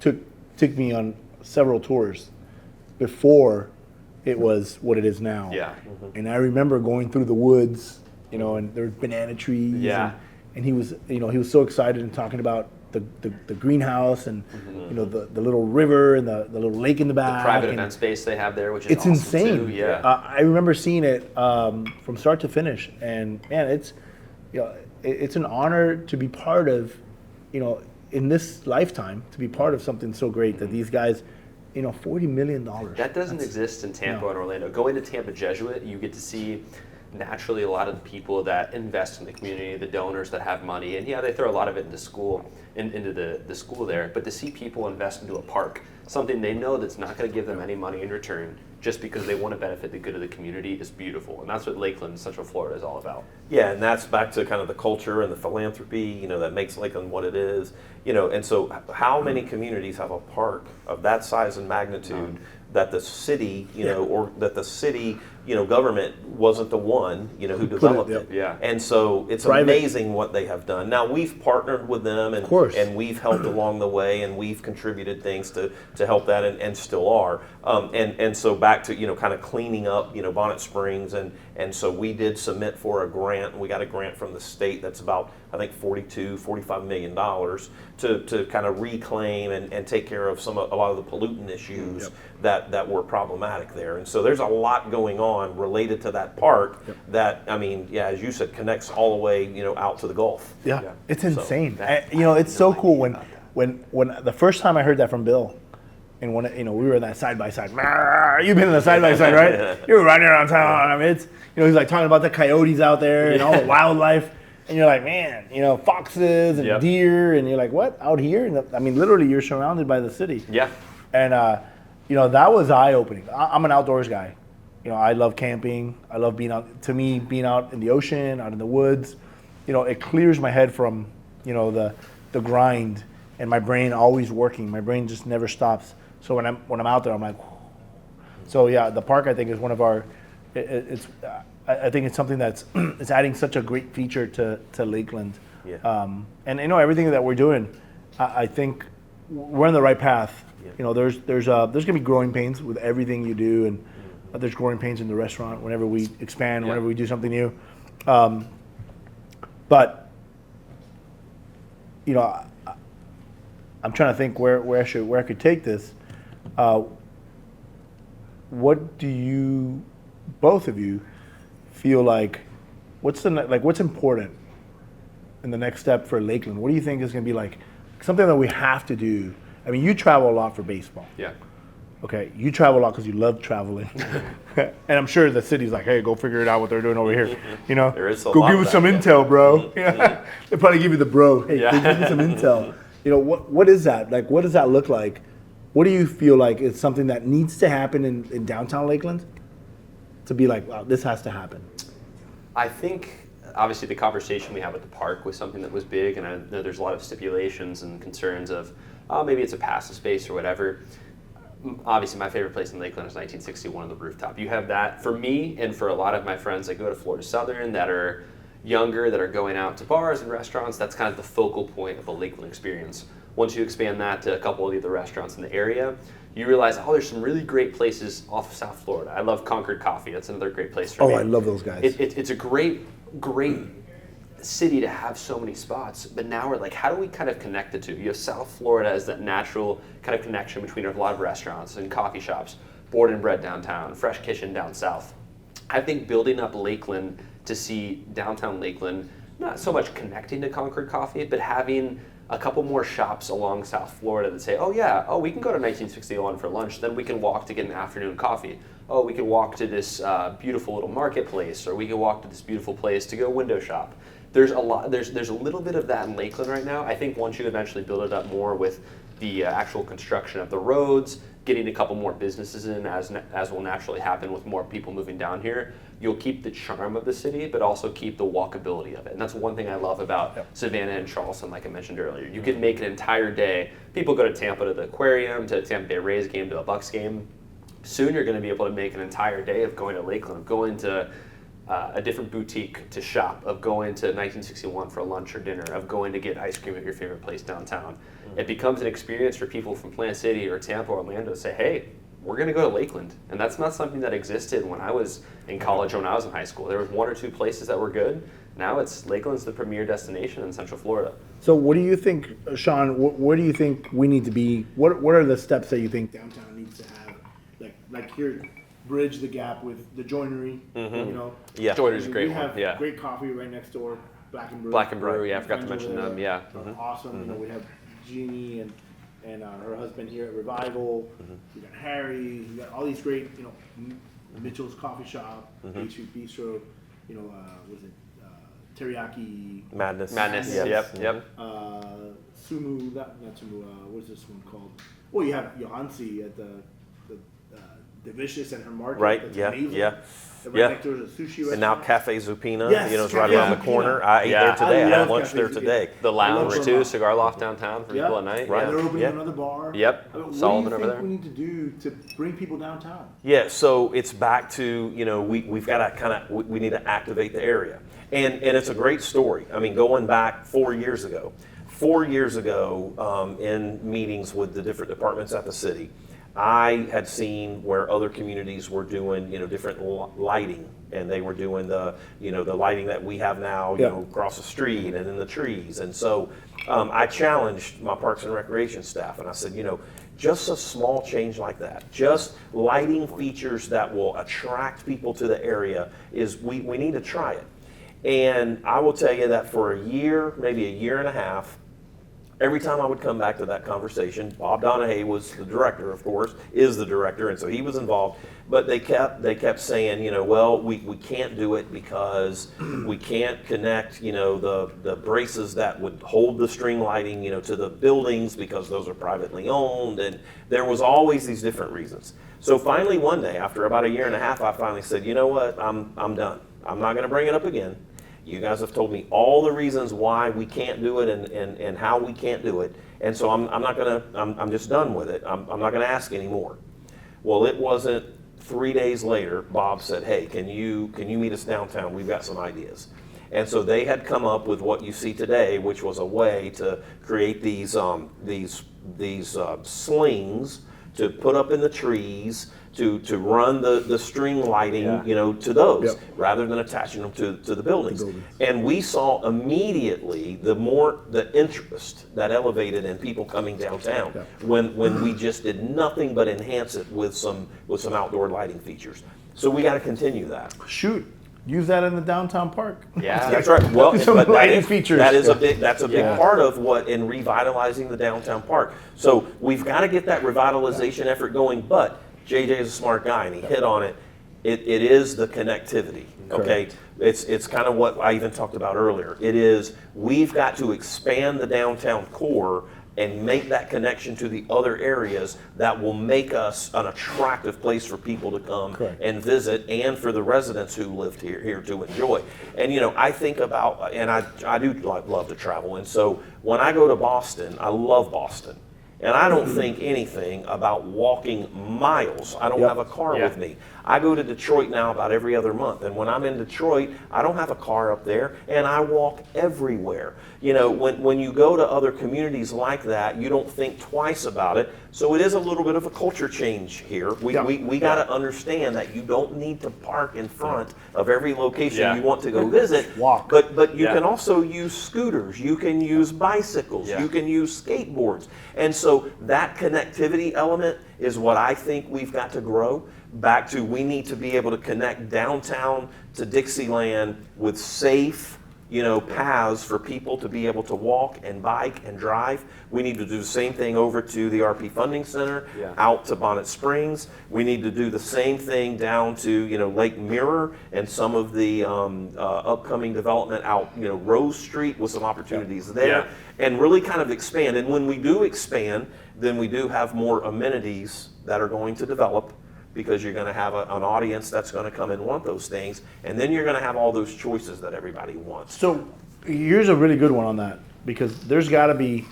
took me on several tours before it was what it is now. Yeah. And I remember going through the woods you know, and there's banana trees. Yeah. And he was, you know, he was so excited and talking about the greenhouse and you know the little river and the little lake in the back. Private and event space they have there, which is it's awesome insane. too. Yeah. I remember seeing it from start to finish, and man, it's, you know, it's an honor to be part of, you know, in this lifetime, to be part of something so great that these guys, you know, $40 million. That doesn't exist in Tampa and Orlando. Going to Tampa Jesuit, you get to see naturally a lot of the people that invest in the community, the donors that have money, and yeah, they throw a lot of it into school, into the school there. But to see people invest into a park, something they know that's not going to give them any money in return, just because they want to benefit the good of the community, is beautiful. And that's what Lakeland, Central Florida, is all about. Yeah, and that's back to kind of the culture and the philanthropy, you know, that makes Lakeland what it is. You know, and so how many communities have a park of that size and magnitude that the city, you know, or that the city, you know, government wasn't the one, you know, who developed it. Yeah. And so it's amazing what they have done. Now, we've partnered with them, and we've helped along the way, and we've contributed things to help that, and still are. And so back to, you know, kind of cleaning up, you know, Bonnet Springs, and so we did submit for a grant, and we got a grant from the state that's about, I think, $45 million to kind of reclaim and take care of a lot of the pollutant issues that were problematic there. And so there's a lot going on related to that park that, I mean, yeah, as you said, connects all the way, you know, out to the Gulf. Yeah, it's insane. that- You know, it's I had so no cool idea when the first time I heard that from Bill, and when, you know, we were in that side by side. You've been in the side by side, right? You were riding around town. I mean, it's, you know, he's like talking about the coyotes out there and all the wildlife, and you're like, man, you know, foxes and deer, and you're like, what, out here? And I mean, literally, you're surrounded by the city. Yeah. And you know, that was eye-opening. I'm an outdoors guy. You know, I love camping. I love being out. To me, being out in the ocean, out in the woods, you know, it clears my head from, you know, the grind, and my brain always working. My brain just never stops. So when I'm out there, I'm like, whew. So yeah, the park, I think, is one of our. I think it's something that's it's adding such a great feature to Lakeland. Yeah. And you know, everything that we're doing, I think we're on the right path. You know, there's gonna be growing pains with everything you do, and there's growing pains in the restaurant whenever we expand, whenever we do something new. But you know, I'm trying to think where I could take this. What do you, both of you, feel like? What's important in the next step for Lakeland? What do you think is going to be like something that we have to do? I mean, you travel a lot for baseball. Yeah. Okay, you travel a lot because you love traveling, and I'm sure the city's like, "Hey, go figure it out what they're doing over here." You know, There is a go lot give of us some that, intel, bro. Yeah. They probably give you the bro. Hey, Yeah. go give me some intel. You know, what is that? Like, what does that look like? What do you feel like is something that needs to happen in downtown Lakeland to be like, wow, this has to happen? I think obviously the conversation we had with the park was something that was big, and I know there's a lot of stipulations and concerns of, oh, maybe it's a passive space or whatever. Obviously, my favorite place in Lakeland is 1961 on the rooftop. You have that for me, and for a lot of my friends that go to Florida Southern that are younger, that are going out to bars and restaurants. That's kind of the focal point of the Lakeland experience. Once you expand that to a couple of the other restaurants in the area, you realize, oh, there's some really great places off of South Florida. I love Concord Coffee. That's another great place for me. Oh, I love those guys. It's a great city to have so many spots, but now we're like, how do we kind of connect the two? You have South Florida as that natural kind of connection between a lot of restaurants and coffee shops, board and bread downtown, fresh kitchen down south. I think building up Lakeland to see downtown Lakeland, not so much connecting to Concord Coffee, but having a couple more shops along South Florida that say, oh yeah, oh, we can go to 1961 for lunch, then we can walk to get an afternoon coffee. Oh, we can walk to this beautiful little marketplace, or we can walk to this beautiful place to go window shop. There's a little bit of that in Lakeland right now. I think once you eventually build it up more with the actual construction of the roads, getting a couple more businesses in, as will naturally happen with more people moving down here, you'll keep the charm of the city, but also keep the walkability of it. And that's one thing I love about Savannah and Charleston, like I mentioned earlier. You can make an entire day. People go to Tampa to the aquarium, to a Tampa Bay Rays game, to a Bucks game. Soon you're going to be able to make an entire day of going to Lakeland, of going to a different boutique to shop, of going to 1961 for lunch or dinner, of going to get ice cream at your favorite place downtown. It becomes an experience for people from Plant City or Tampa or Orlando to say, hey, we're going to go to Lakeland. And that's not something that existed when I was in college or when I was in high school. There was 1 or 2 places that were good. Now Lakeland's the premier destination in Central Florida. So what do you think, Shawn, where do you think we need to be? What are the steps that you think downtown needs to have? Like here, bridge the gap with the joinery, you know? Yeah. Joiner's a great we one, have yeah. great coffee right next door, Black and Brew. Black and Brew, yeah, I forgot to Friends mention over them, there yeah. are awesome. You know, we have Jeannie and her husband here at Revival. We got Harry. We got all these great, you know, Mitchell's Coffee Shop, Bay Street Bistro. You know, was it Teriyaki? Madness. Yep. Sumu, not Sumu. What's this one called? Well, you have Johansi at the Delicious and her market. Right. That's Yeah. amazing. Yeah. And Yeah. right next door is a sushi restaurant. And now Cafe Zupina, Yes, you know, it's right Cafe around the Zupina. corner. I ate Yeah. there today. I I had love lunch Cafe there Zupina. today. The lounge love too, them. Cigar Loft downtown for people at night. Right. They're Yeah. opening Yeah. another bar. Yep. I mean, Solomon what do over you there. think we need to do to bring people downtown? Yeah, so it's back to, you know, we've got to we need to activate the area. And it's a great story. I mean, going back 4 years ago, in meetings with the different departments at the city, I had seen where other communities were doing, you know, different lighting, and they were doing the, you know, the lighting that we have now, you Yeah. know, across the street and in the trees. And so I challenged my Parks and Recreation staff, and I said, you know, just a small change like that, just lighting features that will attract people to the area we need to try it. And I will tell you that for a year, maybe a year and a half, every time I would come back to that conversation, Bob Donahue was the director, of course, is the director, and so he was involved. But they kept saying, you know, well, we can't do it because we can't connect, you know, the braces that would hold the string lighting, you know, to the buildings because those are privately owned, and there was always these different reasons. So finally, one day, after about a year and a half, I finally said, you know what, I'm done. I'm not going to bring it up again. You guys have told me all the reasons why we can't do it and how we can't do it. And so I'm just done with it. I'm not gonna ask anymore. Well, it wasn't 3 days later, Bob said, hey, can you meet us downtown? We've got some ideas. And so they had come up with what you see today, which was a way to create these slings to put up in the trees, to run the string lighting, you know, to those, Yep. rather than attaching them to the buildings. And we saw immediately the interest that elevated in people coming downtown when we just did nothing but enhance it with some outdoor lighting features. So we got to continue that. Shoot, use that in the downtown park. Yeah. That's right. Well, Some but lighting features. that's a big Yeah. part of what in revitalizing the downtown park. So we've got to get that revitalization effort going. But JJ is a smart guy, and he hit on it. It is the connectivity. Okay, it's kind of what I even talked about earlier. It is we've got to expand the downtown core and make that connection to the other areas that will make us an attractive place for people to come and visit, and for the residents who live here to enjoy. And you know, I think about, and I do love to travel, and so when I go to Boston, I love Boston. And I don't think anything about walking miles. I don't have a car with me. I go to Detroit now about every other month. And when I'm in Detroit, I don't have a car up there, and I walk everywhere. You know, when you go to other communities like that, you don't think twice about it. So it is a little bit of a culture change here. We got to understand that you don't need to park in front of every location you want to go visit. Walk. But you can also use scooters. You can use bicycles. Yeah. You can use skateboards. And so that connectivity element is what I think we've got to grow. Back to, we need to be able to connect downtown to Dixieland with safe, you know, paths for people to be able to walk and bike and drive. We need to do the same thing over to the RP Funding Center, out to Bonnet Springs. We need to do the same thing down to, you know, Lake Mirror and some of the upcoming development out, you know, Rose Street with some opportunities there, and really kind of expand. And when we do expand, then we do have more amenities that are going to develop, because you're going to have an audience that's going to come and want those things, and then you're going to have all those choices that everybody wants. So here's a really good one on that, because there's got to be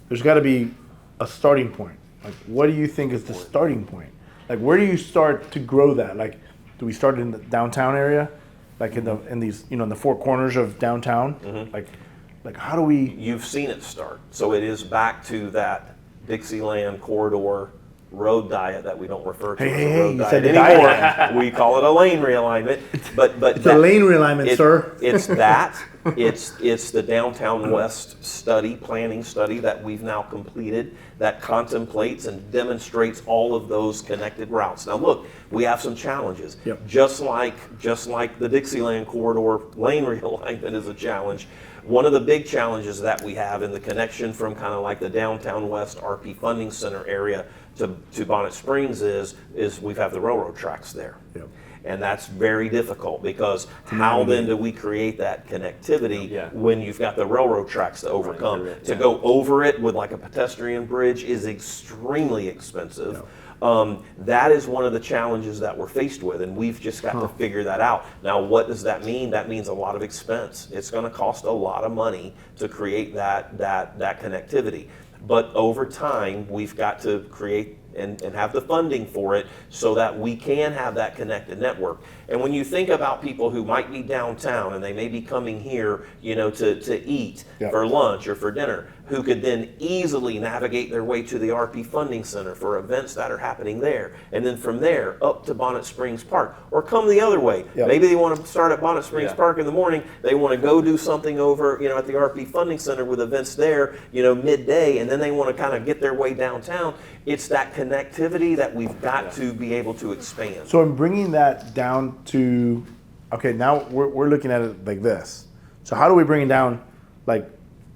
a starting point. Like, what do you think is the starting point? Like, where do you start to grow that? Like, do we start in the downtown area, like in these, you know, in the four corners of downtown? Like how do we? You've seen it start. So it is back to that Dixieland corridor, road diet that we don't refer to Hey, as hey, a hey, road you diet said the anymore. diet. We call it a lane realignment. But It's a lane realignment, sir. It's that. It's the Downtown West study, planning study that we've now completed that contemplates and demonstrates all of those connected routes. Now look, we have some challenges. Yep. Just like the Dixieland corridor lane realignment is a challenge. One of the big challenges that we have in the connection from kind of like the Downtown West RP Funding Center area to Bonnet Springs is we have the railroad tracks there. Yep. And that's very difficult because how then do we create that connectivity when you've got the railroad tracks to overcome? To go over it with like a pedestrian bridge is extremely expensive. That is one of the challenges that we're faced with, and we've just got to figure that out. Now, what does that mean? That means a lot of expense. It's going to cost a lot of money to create that connectivity. But over time, we've got to create and have the funding for it so that we can have that connected network. And when you think about people who might be downtown and they may be coming here, to eat for lunch or for dinner, who could then easily navigate their way to the RP Funding Center for events that are happening there. And then from there up to Bonnet Springs Park, or come the other way. Maybe they want to start at Bonnet Springs Park in the morning. They want to go do something over, at the RP Funding Center with events there, midday, and then they want to kind of get their way downtown. It's that connectivity that we've got to be able to expand. So I'm bringing that down to, okay, now we're looking at it like this. So how do we bring it down, like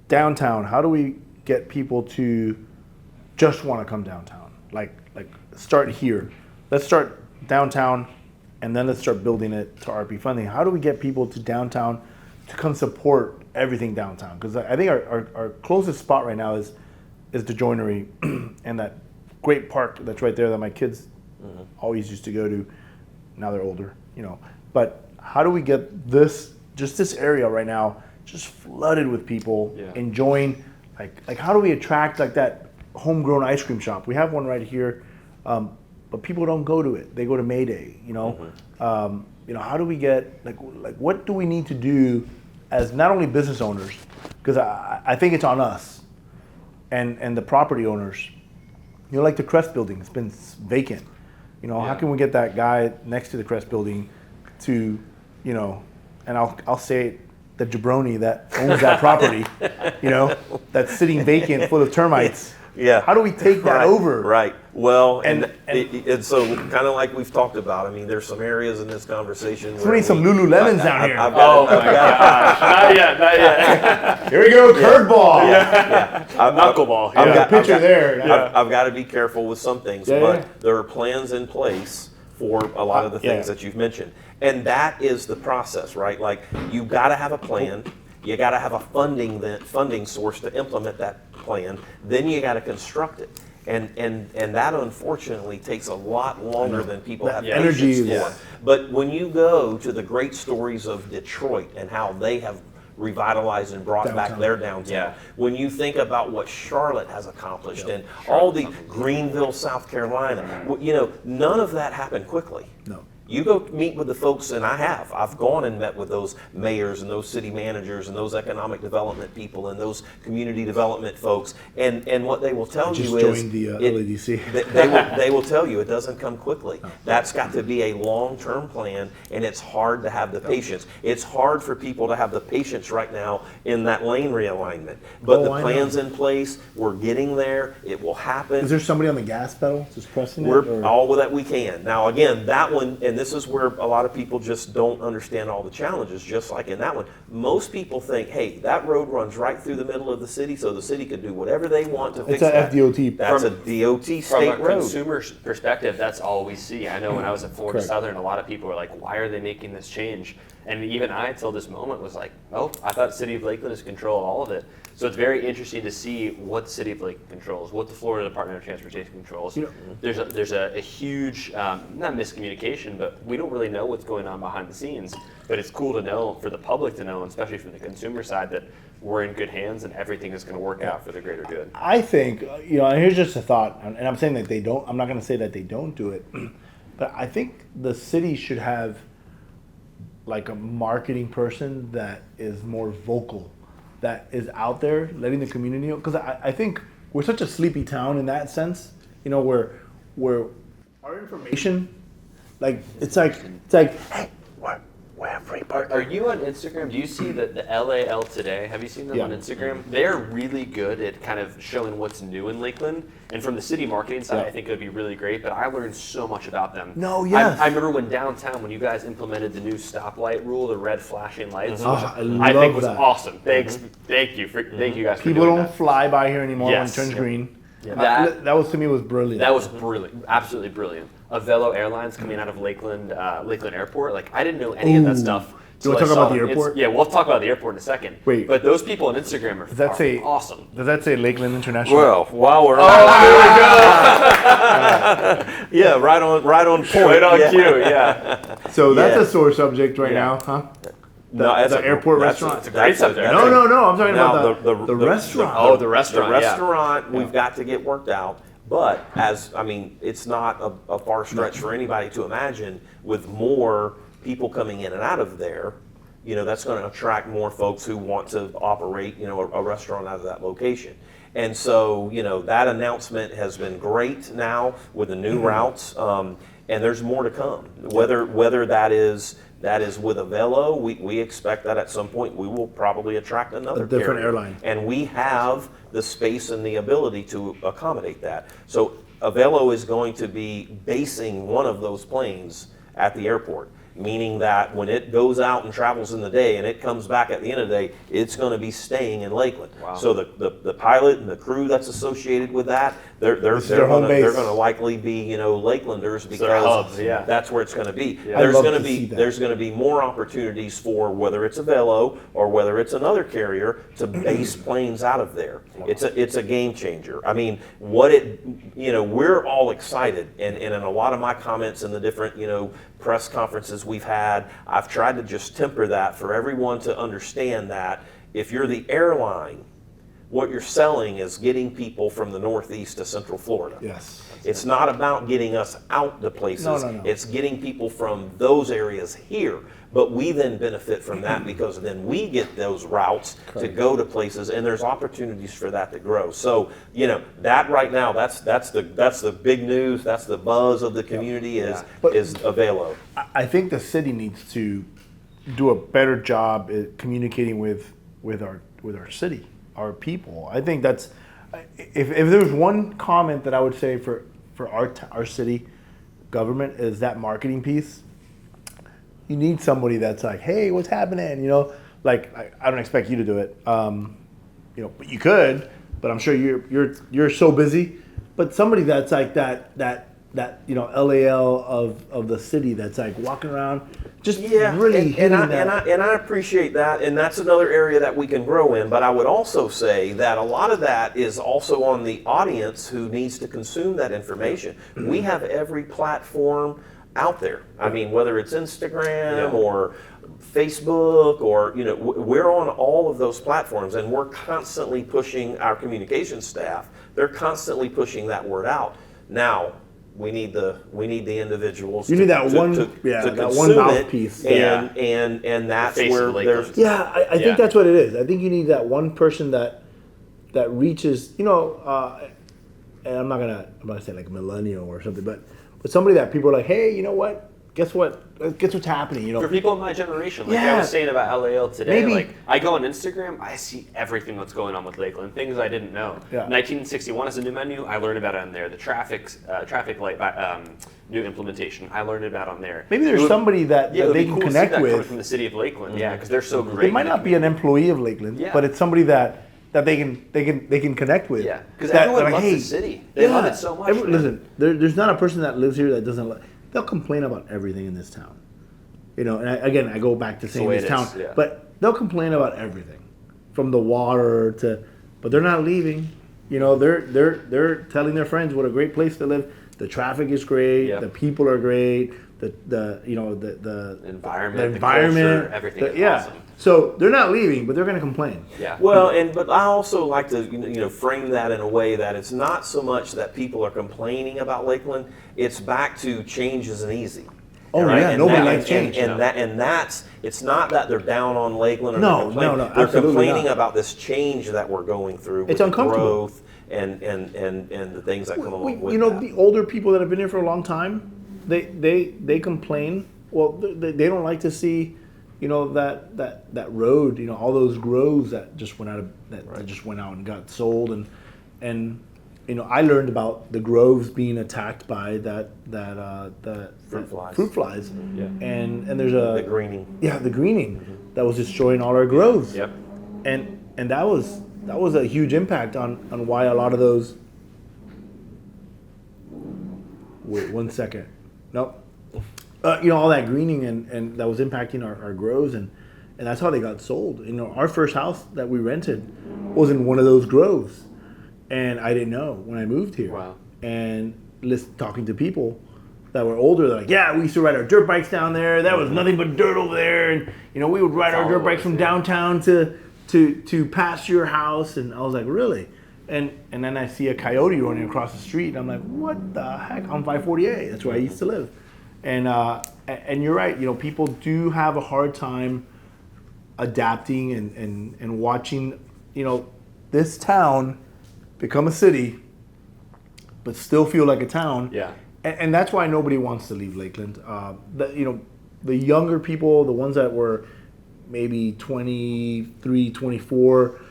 downtown? How do we get people to just want to come downtown? Like start here. Let's start downtown, and then let's start building it to RP funding. How do we get people to downtown to come support everything downtown? Because I think our closest spot right now is the Joinery and that great park that's right there that my kids always used to go to. Now they're older, But how do we get this area right now just flooded with people enjoying, like how do we attract like that homegrown ice cream shop? We have one right here, but people don't go to it. They go to Mayday, how do we get, like what do we need to do as not only business owners, because I think it's on us and the property owners, like the Crest building, it's been vacant. How can we get that guy next to the Crest building to, and I'll say it, the jabroni that owns that property, that's sitting vacant full of termites. Yeah. How do we take that over? Right. Well, And and so kind of like we've talked about. I mean, there's some areas in this conversation. We need some Lululemons down here. I've got Not yet. Here we go, curveball. Knuckleball. I've got a picture there. I've got to be careful with some things, but there are plans in place for a lot of the things that you've mentioned. And that is the process, right? Like, you've got to have a plan. You got to have a funding source to implement that plan. Then you got to construct it. And that unfortunately takes a lot longer than people have energy patience for. But when you go to the great stories of Detroit and how they have revitalized and brought back their downtown. When you think about what Charlotte has accomplished and all the Greenville, South Carolina, none of that happened quickly. No. You go meet with the folks, and I've gone and met with those mayors and those city managers and those economic development people and those community development folks, and what they will tell you is joined the LADC. they will tell you it doesn't come quickly. That's got to be a long-term plan, and it's hard to have the patience. It's hard for people to have the patience right now in that lane realignment. But the plan's in place. We're getting there. It will happen. Is there somebody on the gas pedal just pressing We're all that we can. Now, again, that one, and this is where a lot of people just don't understand all the challenges, just like in that one. Most people think, hey, that road runs right through the middle of the city, so the city could do whatever they want to fix that. It's a FDOT. That's a DOT state From a road. consumer's perspective, that's all we see. I know when I was at Florida Southern, a lot of people were like, why are they making this change? And even I, until this moment, was like, oh, I thought City of Lakeland is control of all of it. So it's very interesting to see what the City of Lakeland controls, what the Florida Department of Transportation controls. There's a huge, not miscommunication, but we don't really know what's going on behind the scenes. But it's cool to know, for the public to know, and especially from the consumer side, that we're in good hands and everything is going to work out for the greater good. I think, and here's just a thought, and I'm saying that they don't, I'm not going to say that they don't do it, but I think the city should have like a marketing person that is more vocal, that is out there letting the community know. Because I think we're such a sleepy town in that sense, where where our information, like it's like hey, we have free Are parking. you on Instagram? Do you see the LAL Today? Have you seen them Yeah. on Instagram? They're really good at kind of showing what's new in Lakeland. And from the city marketing side, Yeah. I think it would be really great. But I learned so much about them. No, yes. I remember when downtown, when you guys implemented the new stoplight rule, the red flashing lights, Oh, which I I think love was that. awesome. Thank you guys for People doing don't that. fly by here anymore Yes. when it turns green. That- That was to me was brilliant. That was brilliant, absolutely brilliant. Avelo Airlines coming out of Lakeland Airport, like I didn't know any of that Ooh. stuff. You wanna till I talk saw about the it. airport? Yeah, we'll talk about the airport in a second. Wait. But those people on Instagram are, Does that say awesome. Does that say Lakeland International? Well, while we're yeah, right on point. Right on yeah. cue, yeah. So that's Yeah. a sore subject right Yeah. now, huh? No, that's the airport restaurant. It's a great subject. No, no, no. I'm talking Now, about the restaurant. Oh, the restaurant, The yeah. restaurant, we've got to get worked out. But it's not a far stretch for anybody to imagine with more people coming in and out of there. That's going to attract more folks who want to operate, a restaurant out of that location. And so, that announcement has been great now with the new routes, and there's more to come. Whether that is with Avelo, we expect that at some point we will probably attract another A different carrier. airline. And we have the space and the ability to accommodate that. So Avelo is going to be basing one of those planes at the airport, meaning that when it goes out and travels in the day and it comes back at the end of the day, it's going to be staying in Lakeland. Wow. So the pilot and the crew that's associated with that, they're their home base. going to likely be Lakelanders because their hubs, yeah. that's where it's going to be. Yeah. There's I'd love going to to be see that. there's going to be more opportunities for whether it's a Velo or whether it's another carrier to base planes out of there. It's a game changer. I mean, we're all excited, and in a lot of my comments in the different press conferences we've had, I've tried to just temper that for everyone to understand that if you're the airline, what you're selling is getting people from the Northeast to Central Florida. Yes. It's not about getting us out to places. No. It's getting people from those areas here. But we then benefit from that because then we get those routes to go to places, and there's opportunities for that to grow. So, that right now, that's the big news. That's the buzz of the community is Avelo. I think the city needs to do a better job at communicating with our city, our people. I think that's if there's one comment that I would say for our city government is that marketing piece. You need somebody that's like, hey, what's happening? Like I don't expect you to do it. But you could. But I'm sure you're so busy. But somebody that's like that LAL of the city that's like walking around, just really hitting that. And I appreciate that, and that's another area that we can grow in. But I would also say that a lot of that is also on the audience who needs to consume that information. We have every platform out there. I mean, whether it's Instagram or Facebook or, we're on all of those platforms, and we're constantly pushing our communications staff. They're constantly pushing that word out. Now, we need the individuals. You need that one mouthpiece. And that's Face where of Lakeland. there's. Yeah, I think that's what it is. I think you need that one person that reaches, and I'm not gonna say like millennial or something, but somebody that people are like, hey, you know what? Guess what? Guess what's happening? For people in my generation, like I was saying about LAL today, like I go on Instagram, I see everything that's going on with Lakeland, things I didn't know. Yeah. 1961 is a new menu, I learned about it on there. The traffic light new implementation, I learned about on there. Maybe there's somebody that they can connect coming with. from the city of Lakeland, because they're so great. It might not be an employee of Lakeland, but it's somebody that they can connect with. Yeah, because That- everyone like, loves hey, the city. They love it so much. man. Listen, there's not a person that lives here that doesn't. They'll complain about everything in this town. And I go back to saying way this it town, is, yeah. but they'll complain about everything, from the water to, but they're not leaving. They're telling their friends what a great place to live. The traffic is great. Yep. The people are great. The environment, the environment, culture, everything is yeah. awesome. So they're not leaving, but they're going to complain. Yeah. Well, but I also like to frame that in a way that it's not so much that people are complaining about Lakeland. It's back to change isn't easy. Oh, right? yeah, And nobody that- likes change. And that's it's not that they're down on Lakeland or No, they're complaining. no, They're absolutely complaining not. about this change that we're going through. It's with the uncomfortable. growth and the things that come along with you know, that. the older people that have been here for a long time, they complain. Well, they don't like to see, you know, that road, you know, all those groves that just went out that just went out and got sold, and you know, I learned about the groves being attacked by the fruit flies. Yeah. And there's a The greening. Yeah, the greening that was destroying all our groves. Yep. And that was a huge impact on why a lot of those. Wait 1 second. Nope. You know, all that greening and that was impacting our groves, and that's how they got sold. You know, our first house that we rented was in one of those groves, and I didn't know when I moved here. Wow. And talking to people that were older, they're like, yeah, we used to ride our dirt bikes down there. That was nothing but dirt over there, and you know, we would ride our dirt bikes from downtown to past your house. And I was like, really? And then I see a coyote running across the street, and I'm like, what the heck? I'm 548. That's where I used to live. And you're right. You know, people do have a hard time adapting and watching, you know, this town become a city, but still feel like a town. Yeah. And that's why nobody wants to leave Lakeland. You know, the younger people, the ones that were maybe 23, 24,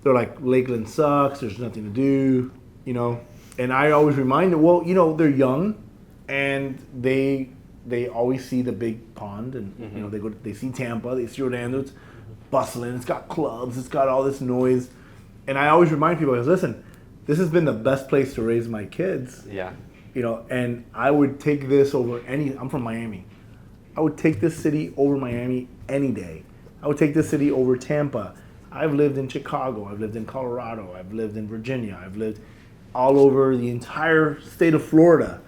they're like, Lakeland sucks. There's nothing to do, you know. And I always remind them, well, you know, they're young, and they always see the big pond, and you know, they see Tampa, they see Orlando, it's bustling, it's got clubs, it's got all this noise. And I always remind people, listen, this has been the best place to raise my kids. Yeah. You know, and I would take this over I'm from Miami. I would take this city over Miami any day. I would take this city over Tampa. I've lived in Chicago, I've lived in Colorado, I've lived in Virginia, I've lived all over the entire state of Florida.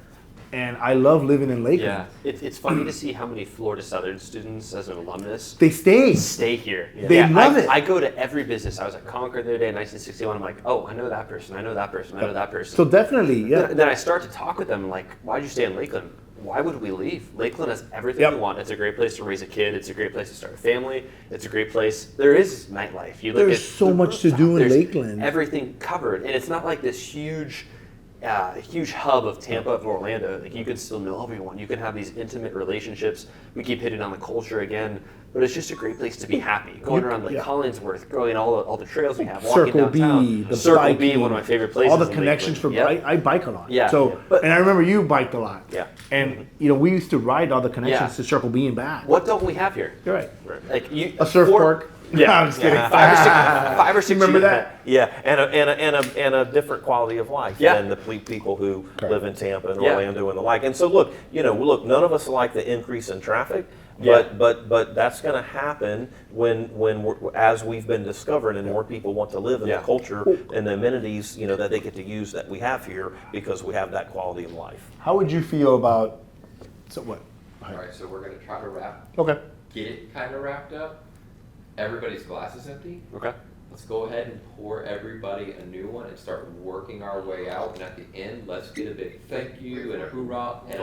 And I love living in Lakeland. Yeah, it's funny to see how many Florida Southern students, as an alumnus, They stay. here. Yeah. They love it. I go to every business. I was at Concord the other day in 1961. I'm like, oh, I know that person. I know that person. I know that person. So definitely, yeah. Then I start to talk with them, like, why'd you stay in Lakeland? Why would we leave? Lakeland has everything Yep. you want. It's a great place to raise a kid. It's a great place to start a family. It's a great place. There is nightlife. You look There's at so the much to rooftop, do in there's Lakeland. Everything covered, and it's not like this huge hub of Tampa of Orlando. Like, you can still know everyone. You can have these intimate relationships. We keep hitting on the culture again, but it's just a great place to be happy. Going around Lake yeah. Collinsworth, going all the trails we have, walking Circle downtown. B, the Circle biking, B, one of my favorite places. all the in connections for Lakeland. Yep. I bike a lot. Yeah. So, But- and I remember you biked a lot. Yeah. And you know, we used to ride all the connections Yeah. to Circle B and back. What don't we have here? You're right. Like A surf park. Yeah, No, I'm just kidding. five or six. Remember years- that? Yeah, and a different quality of life Yeah. than the people who live in Tampa and Yeah. Orlando and the like. And so look, none of us like the increase in traffic, Yeah. but that's going to happen when as we've been discovering, and more people want to live in Yeah. the culture and the amenities that they get to use that we have here because we have that quality of life. How would you feel about what? All right, so we're gonna try to Okay. get it kind of wrapped up. Everybody's glass is empty. Okay. Let's go ahead and pour everybody a new one and start working our way out. And at the end, let's get a big thank you and a hoorah and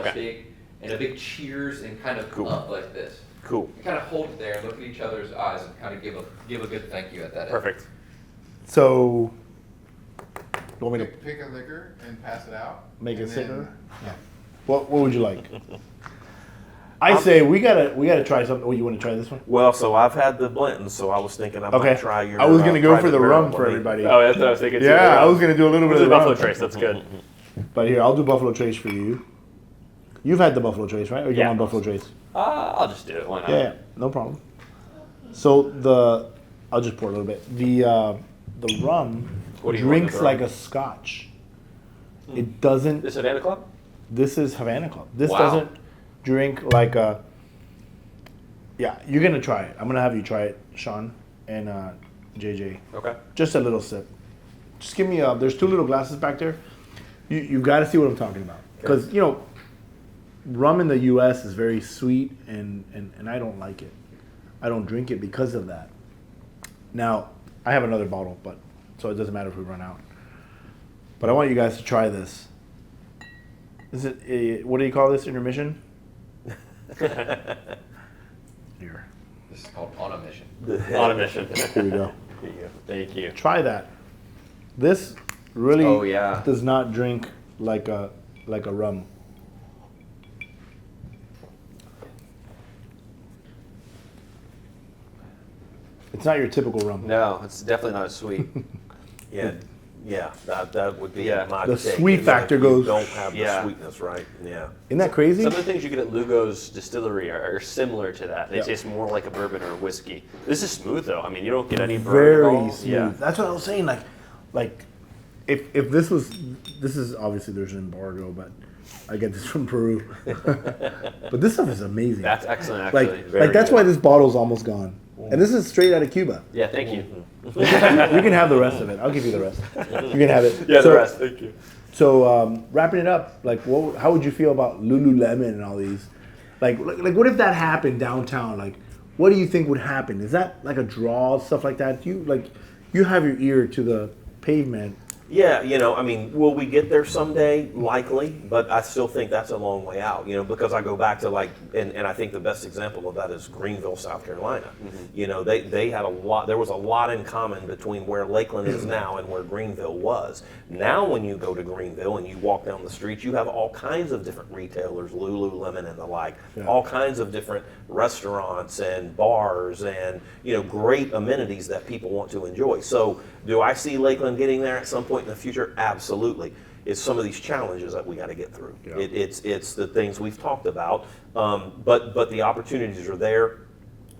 a big cheers and kind of up like this. Cool. And kind of hold it there and look at each other's eyes and kind of give a good thank you at that end. Perfect. So, you want me to Pick a liquor and pass it out. make it and sicker? then- Yeah. What would you like? I say we gotta try something. Oh, you want to try this one? Well, so I've had the Blanton, so I was thinking I might Okay. try your. I was gonna go for private the barrel rum for one. everybody. Oh, that's what I was thinking too. Yeah, I was gonna do a little bit of The the Buffalo rum. Trace. That's good. But here, I'll do Buffalo Trace for you. You've had the Buffalo Trace, right? Or you Yeah. want Buffalo Trace? I'll just do it. Why not? Yeah, no problem. So I'll just pour a little bit. The rum What do you want drinks with the like rum? a Scotch. It doesn't. This Havana Club? This is Havana Club. This Wow. doesn't drink like a. Yeah, you're gonna try it. I'm gonna have you try it, Shawn and JJ. Okay. Just a little sip. Just give me a. There's 2 little glasses back there. You've got to see what I'm talking about because rum in the U.S. is very sweet and I don't like it. I don't drink it because of that. Now I have another bottle, but so it doesn't matter if we run out. But I want you guys to try this. Is it what do you call this? Intermission? Here. This is called On a Mission. On a mission. Here we go. Thank you. Try that. This really Oh, yeah. does not drink like a rum. It's not your typical rum. No, it's definitely not as sweet. Yeah, that would be Yeah. my The take. sweet is that factor you goes- don't have the Yeah. sweetness, right? Yeah. Isn't that crazy? Some of the things you get at Lugo's distillery are similar to that. They Yeah. taste more like a bourbon or a whiskey. This is smooth though. I mean, you don't get any burn at Very all. smooth. Yeah. That's what I was saying. Like if this is obviously there's an embargo, but I get this from Peru. But this stuff is amazing. That's excellent, actually. like that's why this bottle's almost gone. And this is straight out of Cuba. Yeah, thank you. You can have the rest of it. I'll give you the rest. You can have it. Yeah, So- the rest. Thank you. So wrapping it up, like, how would you feel about Lululemon and all these? Like, what if that happened downtown? Like, what do you think would happen? Is that like a draw, stuff like that? You have your ear to the pavement. Yeah, I mean, will we get there someday? Likely, but I still think that's a long way out, because I go back to and I think the best example of that is Greenville, South Carolina. They had a lot, there was a lot in common between where Lakeland is now and where Greenville was. Now when you go to Greenville and you walk down the streets, you have all kinds of different retailers, Lululemon and the like, all kinds of different restaurants and bars and, great amenities that people want to enjoy. So do I see Lakeland getting there at some point in the future? Absolutely. It's some of these challenges that we got to get through. Yeah. It's the things we've talked about, but the opportunities are there.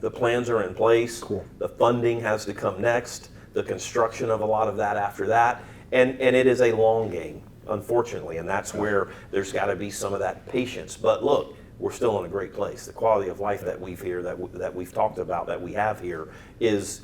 The plans are in place. Cool. The funding has to come next. The construction of a lot of that after that, and it is a long game, unfortunately, and that's where there's got to be some of that patience. But look, we're still in a great place. The quality of life that we've talked about, that we have here, is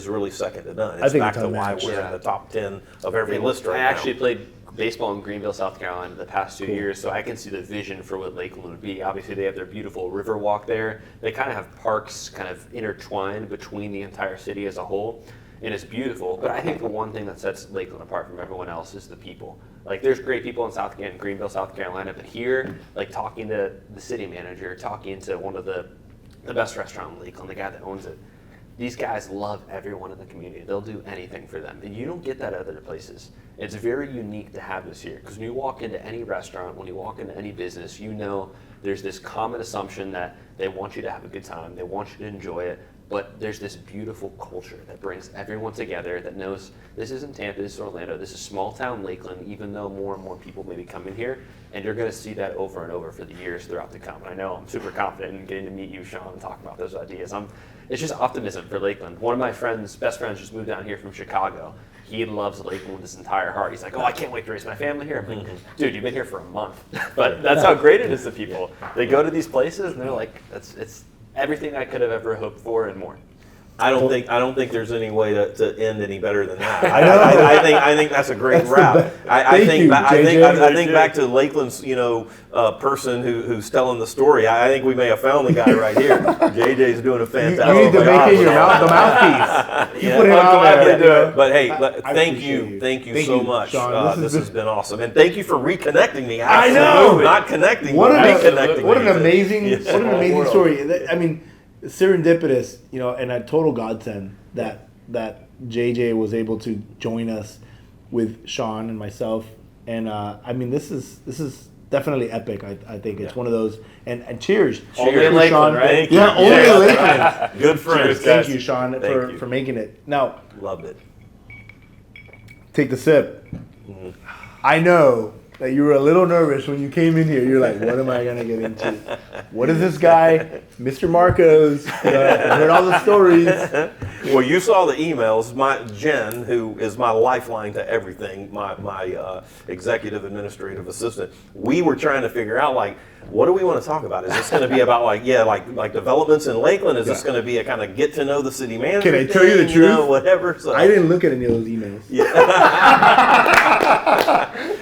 really second to none. I It's think back it's to why unmatched. we're in the top 10 of every list right I now. actually played baseball in Greenville, South Carolina the past 2 years, so I can see the vision for what Lakeland would be. Obviously, they have their beautiful river walk there. They kind of have parks kind of intertwined between the entire city as a whole, and it's beautiful. But I think the one thing that sets Lakeland apart from everyone else is the people. Like, there's great people in Greenville, South Carolina, but here, like talking to the city manager, talking to one of the best restaurant in Lakeland, the guy that owns it, these guys love everyone in the community. They'll do anything for them. And you don't get that at other places. It's very unique to have this here, because when you walk into any restaurant, when you walk into any business, there's this common assumption that they want you to have a good time, they want you to enjoy it, but there's this beautiful culture that brings everyone together, that knows this isn't Tampa, this is Orlando, this is small town Lakeland, even though more and more people may be coming here, and you're gonna see that over and over for the years throughout to come. And I know I'm super confident in getting to meet you, Shawn, and talk about those ideas. It's just optimism for Lakeland. One of my best friends just moved down here from Chicago. He loves Lakeland with his entire heart. He's like, oh, I can't wait to raise my family here. I'm like, dude, you've been here for a month. But that's how great it is to people. They go to these places and they're like, it's everything I could have ever hoped for and more. I don't think there's any way to end any better than that. I think that's a great wrap. I think back to Lakeland's person who's telling the story. I think we may have found the guy right here. JJ's doing a fantastic job. You need to make it the mouthpiece. You put him out there. But hey, I thank appreciate you so much. Shawn. This has been awesome, and thank you for reconnecting me. I know. Not connecting. What but an reconnecting. what an me. amazing story. I mean, serendipitous, and a total godsend that JJ was able to join us with Shawn and myself. And I mean, this is definitely epic. I think it's one of those. And cheers. Only in for Lakeland, Shawn. right? Yeah, only in Lakeland. Good friends. Thank you, Shawn, Thank you. for making it. Now, Loved it. take the sip. I know that you were a little nervous when you came in here. You're like, what am I going to get into? What is this guy, Mr. Marcos? I heard all the stories. Well, you saw the emails. Jen, who is my lifeline to everything, my executive administrative assistant, we were trying to figure out, like, what do we want to talk about? Is this going to be about like developments in Lakeland? Is this going to be a kind of get to know the city manager? Can I tell you the thing? truth? Whatever. So. I didn't look at any of those emails.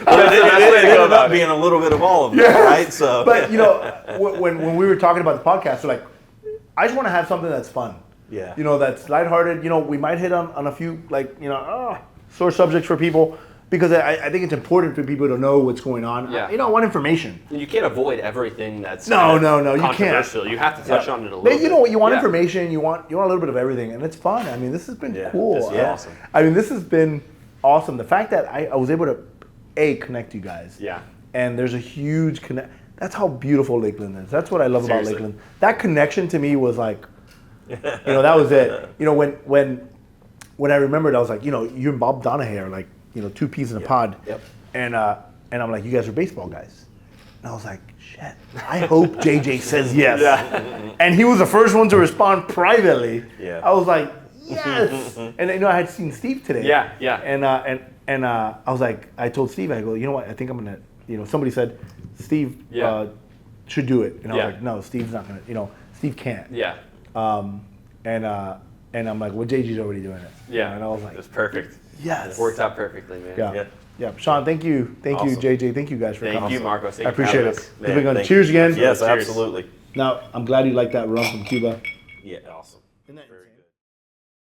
But it ended up being a little bit of all of them, right? So, But when we were talking about the podcast, we're like, I just want to have something that's fun. yeah. That's lighthearted. We might hit on a few sore subjects for people, because I think it's important for people to know what's going on. Yeah. I want information. You can't avoid everything that's No, kind of you can't. controversial. You have to touch on it a little But you know what? You want Yeah. information. You want a little bit of everything, and it's fun. I mean, this has been cool. this is awesome. I mean, this has been awesome. The fact that I was able to connect you guys. Yeah. And there's a huge connect. That's how beautiful Lakeland is. That's what I love Seriously. about Lakeland. That connection to me was like, that was it. When I remembered, I was like, you and Bob Donahue are like, two peas in a pod. Yep. And I'm like, you guys are baseball guys. And I was like, shit, I hope JJ says yes. Yeah. And he was the first one to respond privately. Yeah. I was like, yes. And I had seen Steve today. Yeah, yeah. And I was like, I told Steve, I go, you know what? I think I'm gonna, somebody said, Steve should do it, and I was like, no, Steve's not gonna, Steve can't. Yeah. And I'm like, well, JG's already doing it. Yeah. And I was like, It was perfect. yes. It worked out perfectly, man. Yeah. Yeah. Yeah. Sean, thank you, Awesome. JJ, thank you guys for Thank coming. you, Marcos. Thank I you for appreciate having it. us. It's been good. Thank Cheers you. again. Yes, Cheers. absolutely. Now, I'm glad you liked that rum from Cuba. Yeah, awesome. Good night.